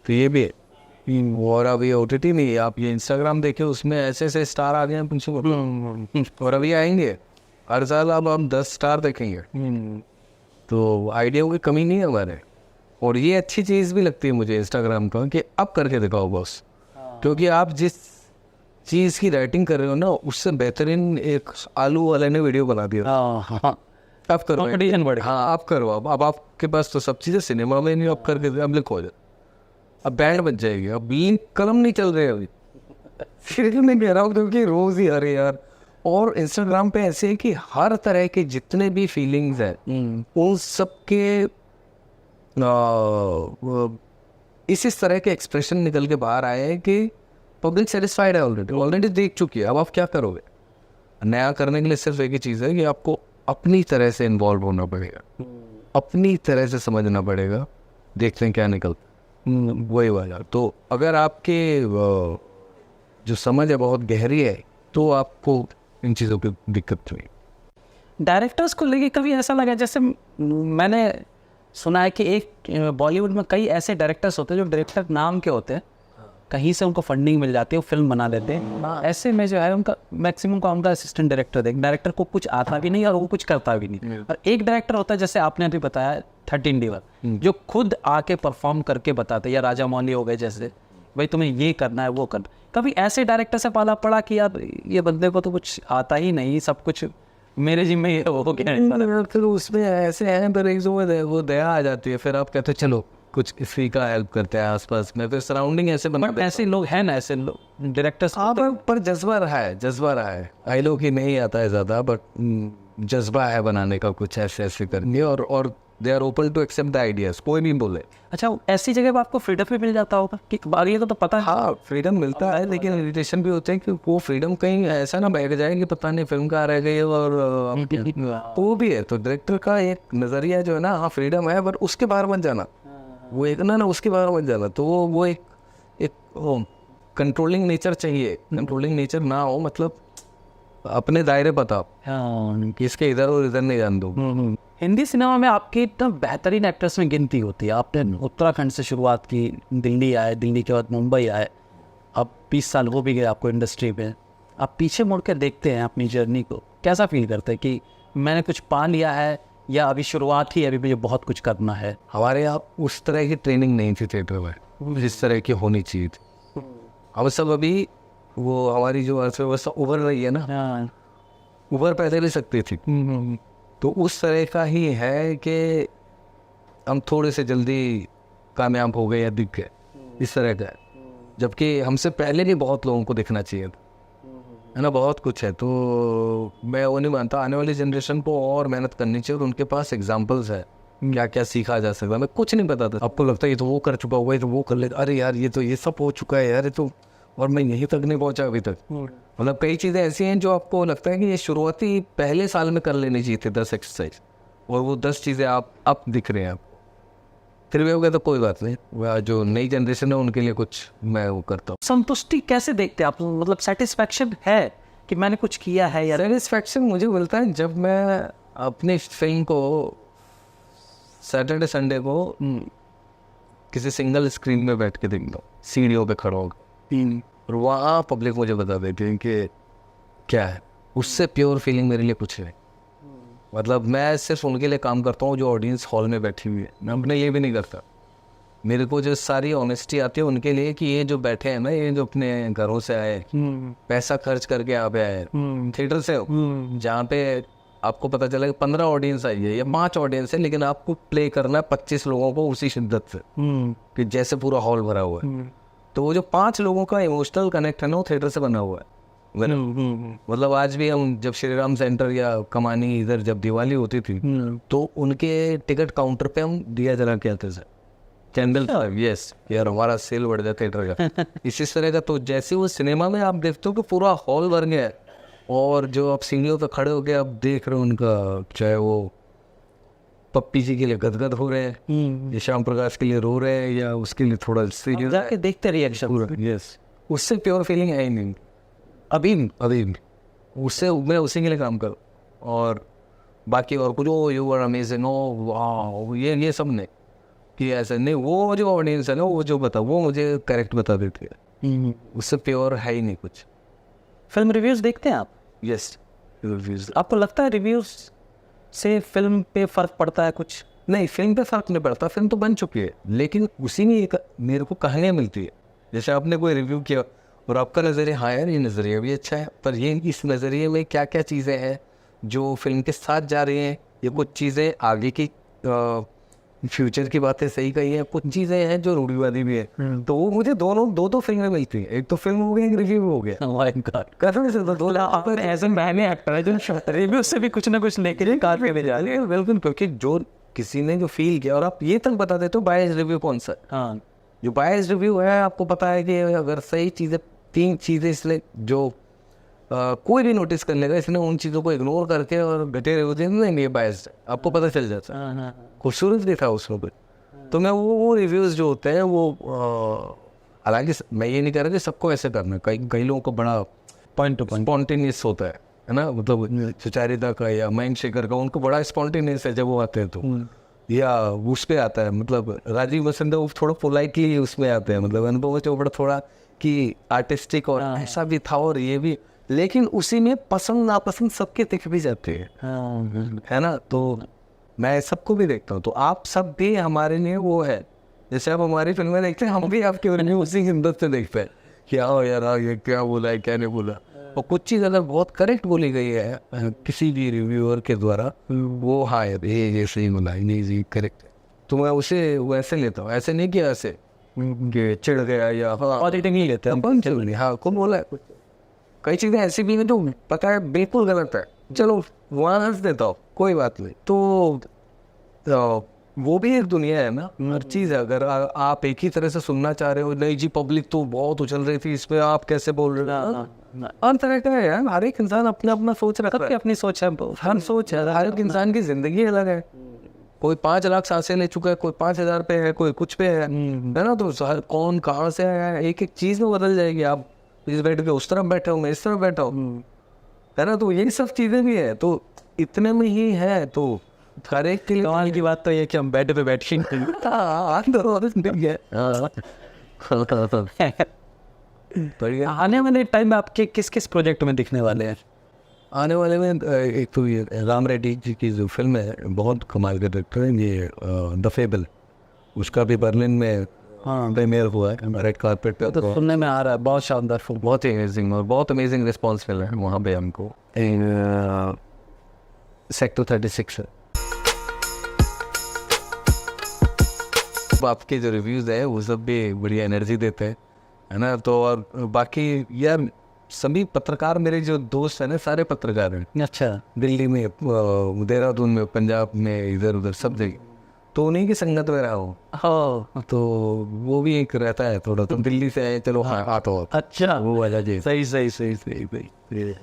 S2: तो ये भी है। और अभी OTT नहीं, आप ये इंस्टाग्राम देखे, उसमें ऐसे ऐसे स्टार आ गए हैं, और अभी आएंगे हर साल। अब हम 10 स्टार देखेंगे, तो आइडिया की कमी नहीं है हमारे। और ये अच्छी चीज़ भी लगती है मुझे इंस्टाग्राम का कि अब करके दिखाओ बॉस, क्योंकि आप जिस चीज़ की राइटिंग कर रहे हो ना, उससे बेहतरीन एक आलू वाले ने वीडियो बना दिया। अब करो,
S1: कंपटीशन बढ़ गया।
S2: हाँ आप करो। अब आपके पास तो सब चीज़ें सिनेमा में नहीं, अब करके अब लिखो जाए, अब बैंड बच जाएगी। अब लिंक कलम नहीं चल रहे अभी, फिर मैं कह रहा हूँ क्योंकि रोज़ ही अरे यार। और इंस्टाग्राम पे ऐसे है कि हर तरह के जितने भी फीलिंग्स हैं उन सब के इस तरह के एक्सप्रेशन निकल के बाहर आए हैं कि पब्लिक सेटिस्फाइड है, ऑलरेडी देख चुकी है। अब आप क्या करोगे? नया करने के लिए सिर्फ एक ही चीज़ है कि आपको अपनी तरह से इन्वॉल्व होना पड़ेगा, अपनी तरह से समझना पड़ेगा, देखते हैं क्या निकलता। वही वाला। तो अगर आपके जो समझ है बहुत गहरी है, तो आपको इन चीज़ों की दिक्कत हुई।
S1: डायरेक्टर्स को लेके कभी ऐसा लगा, जैसे मैंने सुना है कि एक बॉलीवुड में कई ऐसे डायरेक्टर्स होते हैं जो डायरेक्टर नाम के होते हैं, कहीं से उनको फंडिंग मिल जाती है, वो फिल्म बना देते हैं। ऐसे में जो है उनका मैक्सिमम का उनका असिस्टेंट डायरेक्टर डायरेक्टर को कुछ आता भी नहीं और वो कुछ करता भी नहीं। और एक डायरेक्टर होता है, जैसे आपने अभी बताया 13 डीवर, जो खुद आके परफॉर्म करके बताते, या राजा मौली हो गए, जैसे भाई तुम्हें ये करना है वो करना। कभी ऐसे डायरेक्टर से पाला पड़ा कि यार ये बंदे को तो कुछ आता ही नहीं, सब कुछ मेरे जिम्मे ये हो गया?
S2: फिर उसमें ऐसे हैं, पर एक वो दया आ जाती है, फिर आप कहते हो चलो कुछ इसी का हेल्प करते हैं आसपास में, फिर सराउंडिंग ऐसे बना।
S1: ऐसे लोग हैं ना, ऐसे लोग डायरेक्टर्स।
S2: हाँ, पर जज्बा रहा है। आई लो कि नहीं आता है ज़्यादा, बट जज्बा है बनाने का, कुछ ऐसे करनी, और they are open to accept the ideas, कोई नहीं बोले।
S1: अच्छा, ऐसी जगह पर आपको फ्रीडम भी मिल जाता होगा कि बाकी तो पता है।
S2: हाँ, फ्रीडम मिलता है, लेकिन इरिटेशन भी होते हैं कि वो फ्रीडम कहीं ऐसा ना बैठ जाए कि पता नहीं फिल्म कहाँ रह गई है, और वो भी है। तो डायरेक्टर का एक नज़रिया जो है ना, हाँ फ्रीडम है, पर उसके बाहर मत जाना, वो एक ना उसके बाहर मत जाना। तो वो एक कंट्रोलिंग नेचर चाहिए, कंट्रोलिंग नेचर ना हो, मतलब अपने दायरे बताओ
S1: हाँ।
S2: कि इसके इधर और इधर नहीं जान दो।
S1: हिंदी सिनेमा में आपकी इतना बेहतरीन एक्ट्रेस में गिनती होती है। आपने उत्तराखंड से शुरुआत की, दिल्ली आए, दिल्ली के बाद मुंबई आए, अब 20 साल हो भी गए आपको इंडस्ट्री में। आप पीछे मुड़ के देखते हैं अपनी जर्नी को, कैसा फील करते हैं कि मैंने कुछ पा लिया है या अभी शुरुआत ही है, अभी मुझे बहुत कुछ करना है?
S2: हमारे यहाँ उस तरह की ट्रेनिंग नहीं थी थिएटर में जिस तरह की होनी चाहिए थी। हम सब अभी वो हमारी जो अर्थव्यवस्था उभर रही है ना,
S1: हाँ।
S2: उभर पहले नहीं सकती थी, तो उस तरह का ही है कि हम थोड़े से जल्दी कामयाब हो गए या दिख गए, इस तरह का है। जबकि हमसे पहले भी बहुत लोगों को दिखना चाहिए था, है ना, बहुत कुछ है। तो मैं वो नहीं मानता, आने वाली जनरेशन को और मेहनत करनी चाहिए और उनके पास एग्जाम्पल्स है क्या क्या सीखा जा सकता है। मैं कुछ नहीं पता था, आपको लगता है ये तो वो कर चुका हुआ है, तो वो कर लेगा, अरे यार ये तो ये सब हो चुका है यार, ये तो, और मैं यहीं तक नहीं पहुंचा अभी तक। मतलब कई चीज़ें ऐसी हैं जो आपको लगता है कि ये शुरुआती पहले साल में कर लेनी चाहिए थी 10 एक्सरसाइज, और वो 10 चीज़ें आप अब दिख रहे हैं आपको। फिर भी हो गया तो कोई बात नहीं, वह जो नई जनरेशन है उनके लिए कुछ मैं वो करता हूँ।
S1: संतुष्टि कैसे देखते हैं आप? मतलब सेटिस्फैक्शन है कि मैंने कुछ किया है या?
S2: सेटिस्फैक्शन मुझे मिलता है जब मैं अपनी फिल्म को सैटरडे संडे को किसी सिंगल स्क्रीन में बैठ के देखता हूँ, सीढ़ियों पे खड़ा होकर, और वहाँ पब्लिक मुझे बता देती है कि क्या है। उससे प्योर फीलिंग मेरे लिए कुछ है। मतलब मैं सिर्फ उनके लिए काम करता हूँ जो ऑडियंस हॉल में बैठी हुई है, मैं अपने लिए भी नहीं करता। मेरे को जो सारी ऑनेस्टी आती है उनके लिए कि ये जो बैठे हैं ना, ये जो अपने घरों से आए, पैसा खर्च करके यहाँ पे आए थिएटर से, जहाँ पे आपको पता चला कि 15 ऑडियंस आई है या 5 ऑडियंस है, लेकिन आपको प्ले करना है 25 लोगों को उसी शिद्दत से कि जैसे पूरा हॉल भरा हुआ है। तो वो जो 5 लोगों का इमोशनल कनेक्ट है ना, वो थिएटर से बना हुआ है। मतलब आज भी हम जब श्री राम सेंटर या कमानी इधर जब दिवाली होती थी, तो उनके टिकट काउंटर पे हम दिया जला के आते थे, कैंडल। यस यार, हमारा सेल बढ़ जाता थिएटर का इसी तरह का। तो जैसे वो सिनेमा में आप देखते हो कि पूरा हॉल भर गया है, और जो आप सीढ़ियों पे खड़े होके आप देख रहे हो उनका, चाहे वो पप्पी जी के लिए गदगद हो रहे हैं या श्याम प्रकाश के लिए रो रहे हैं या उसके लिए थोड़ा सीरियस
S1: जाके देखते रिएक्शन।
S2: यस, उससे प्योर फीलिंग है ही नहीं अभी उससे मैं उसी के लिए काम करूँ। और बाकी और कुछ ओ यू आर अमेजिंग, ओ वाह, ये सब नहीं कि ऐसा नहीं। वो जो ऑडियंस है ना, वो जो बता, वो मुझे करेक्ट बता देती है, उससे प्योर है ही नहीं कुछ।
S1: फिल्म रिव्यूज देखते हैं आप?
S2: Yes, reviews.
S1: आपको लगता है रिव्यूज से फिल्म पे फर्क पड़ता है कुछ?
S2: नहीं, फिल्म पे फर्क नहीं पड़ता, फिल्म तो बन चुकी है, लेकिन उसी में एक मेरे को कहानियाँ मिलती है। जैसे आपने कोई रिव्यू किया और आपका नज़रिया, हाँ यार ये नज़रिया भी अच्छा है, पर ये इस नज़रिए में क्या क्या चीज़ें हैं जो फिल्म के साथ जा रही हैं, ये कुछ चीज़ें आगे की फ्यूचर की बातें सही कही है, कुछ चीज़ें हैं जो रूढ़िवादी भी है। तो वो मुझे दो फिल्में मिलती हैं, एक तो फिल्म हो गई, एक रिव्यू हो गया। कसम से तो दो
S1: ऐसे मैंने एक्टर है जो रिव्यू से भी कुछ ना कुछ लेके कार पे भेजा।
S2: बिल्कुल, क्योंकि जो किसी ने जो फील किया, और आप ये तक बता देते हो बायस रिव्यू कौन सा।
S1: हाँ,
S2: जो बायस रिव्यू है, आपको पता है कि अगर सही चीज़ें, 3 चीज़ें इसलिए जो कोई भी नोटिस कर लेगा, इसने उन चीज़ों को इग्नोर करके और घटे रिव्यू दे, नहीं ये बायस है, आपको पता चल जाता है। खूबसूरत भी था उसमें कुछ। तो मैं वो रिव्यूज़ जो होते हैं वो, हालांकि मैं ये नहीं कह रहा कि सबको ऐसे करना, कई लोगों को बड़ा
S1: पॉइंट टू पॉइंट
S2: स्पॉन्टेनियस होता है ना, मतलब सुचारिता का या माइंड शेकर का, उनको बड़ा स्पॉन्टेनियस है जब वो आते हैं तो, या उस पर आता है, मतलब राजीव बसंत वो थोड़ा पोलाइटली उसमें आते हैं, मतलब अनुभव चोपड़ा थोड़ा कि आर्टिस्टिक और ऐसा भी था और ये भी, लेकिन उसी में पसंद नापसंद सबके दिख भी जाते हैं, है ना। तो मैं सबको भी देखता हूँ, तो आप सब भी हमारे लिए वो है, जैसे आप हमारी फिल्में देखते हैं, हम भी आपके रिव्यू उसी हिम्मत से देखते हैं कि आओ यार ये क्या बोला है क्या नहीं बोला। और कुछ चीज़ अगर बहुत करेक्ट बोली गई है किसी भी रिव्यूअर के द्वारा, वो हाँ यार ये सही बोला, ये करेक्ट है, तो मैं उसे वैसे लेता हूँ, ऐसे नहीं कि ऐसे कि चिढ़ गया या
S1: ऑडिटिंग नहीं लेते हम।
S2: हाँ कौन बोला है। कई चीज़ें ऐसी भी हैं जो पता है बिल्कुल गलत है, चलो वहाँ हंस देता हूँ, कोई बात नहीं। तो वो भी एक दुनिया है ना, हर चीज़ है। अगर आप एक ही तरह से सुनना चाह रहे हो, नहीं जी पब्लिक तो बहुत उछल रही थी इस पर, आप कैसे बोल रहे हो, हर तरह का है यार, हर एक इंसान अपना अपना सोच रखता है,
S1: अपनी सोच है,
S2: हर सोच है, हर एक इंसान की ज़िंदगी अलग है, कोई 5 लाख सांसें ले चुका है, कोई 5,000 पे है, कोई कुछ पे है ना। तो कौन कहाँ से आया है, एक एक चीज में बदल जाएगी। आप इस बेड पे उस तरफ बैठे हो, मैं इस तरफ बैठा हूँ, है ना। तो यही सब चीजें भी है, तो इतने में ही है। तो हर एक के लिए
S1: कमाल की बात तो ये कि हम बेड पे बैठ के
S2: बढ़िया।
S1: आने वाले टाइम में आपके किस किस प्रोजेक्ट में दिखने वाले हैं?
S2: आने वाले में एक तो ये राम रेड्डी जी की जो फिल्म है, बहुत कमाल का डायरेक्टर है ये, द फेबल, उसका भी बर्लिन में प्रीमियर हुआ है रेड कारपेट पे।
S1: तो सुनने में आ रहा है बहुत शानदार फिल्म।
S2: बहुत ही अमेजिंग और बहुत अमेजिंग रिस्पॉन्स मिला है वहाँ पे हमको। सेक्टर 36 है। अब आपके जो रिव्यूज़ है वो सब भी बढ़िया एनर्जी देते हैं, है ना। तो और बाकी यार सभी पत्रकार, मेरे जो दोस्त हैं ना सारे पत्रकार हैं।
S1: अच्छा।
S2: दिल्ली में, देहरादून में, पंजाब में, इधर उधर सब जगह, तो उन्हीं की संगत में रहा हूँ।
S1: हो
S2: तो वो भी एक रहता है थोड़ा, तो दिल्ली से आए, चलो हाँ आता हो,
S1: अच्छा,
S2: वो वाला जी।
S1: सही सही सही सही सही।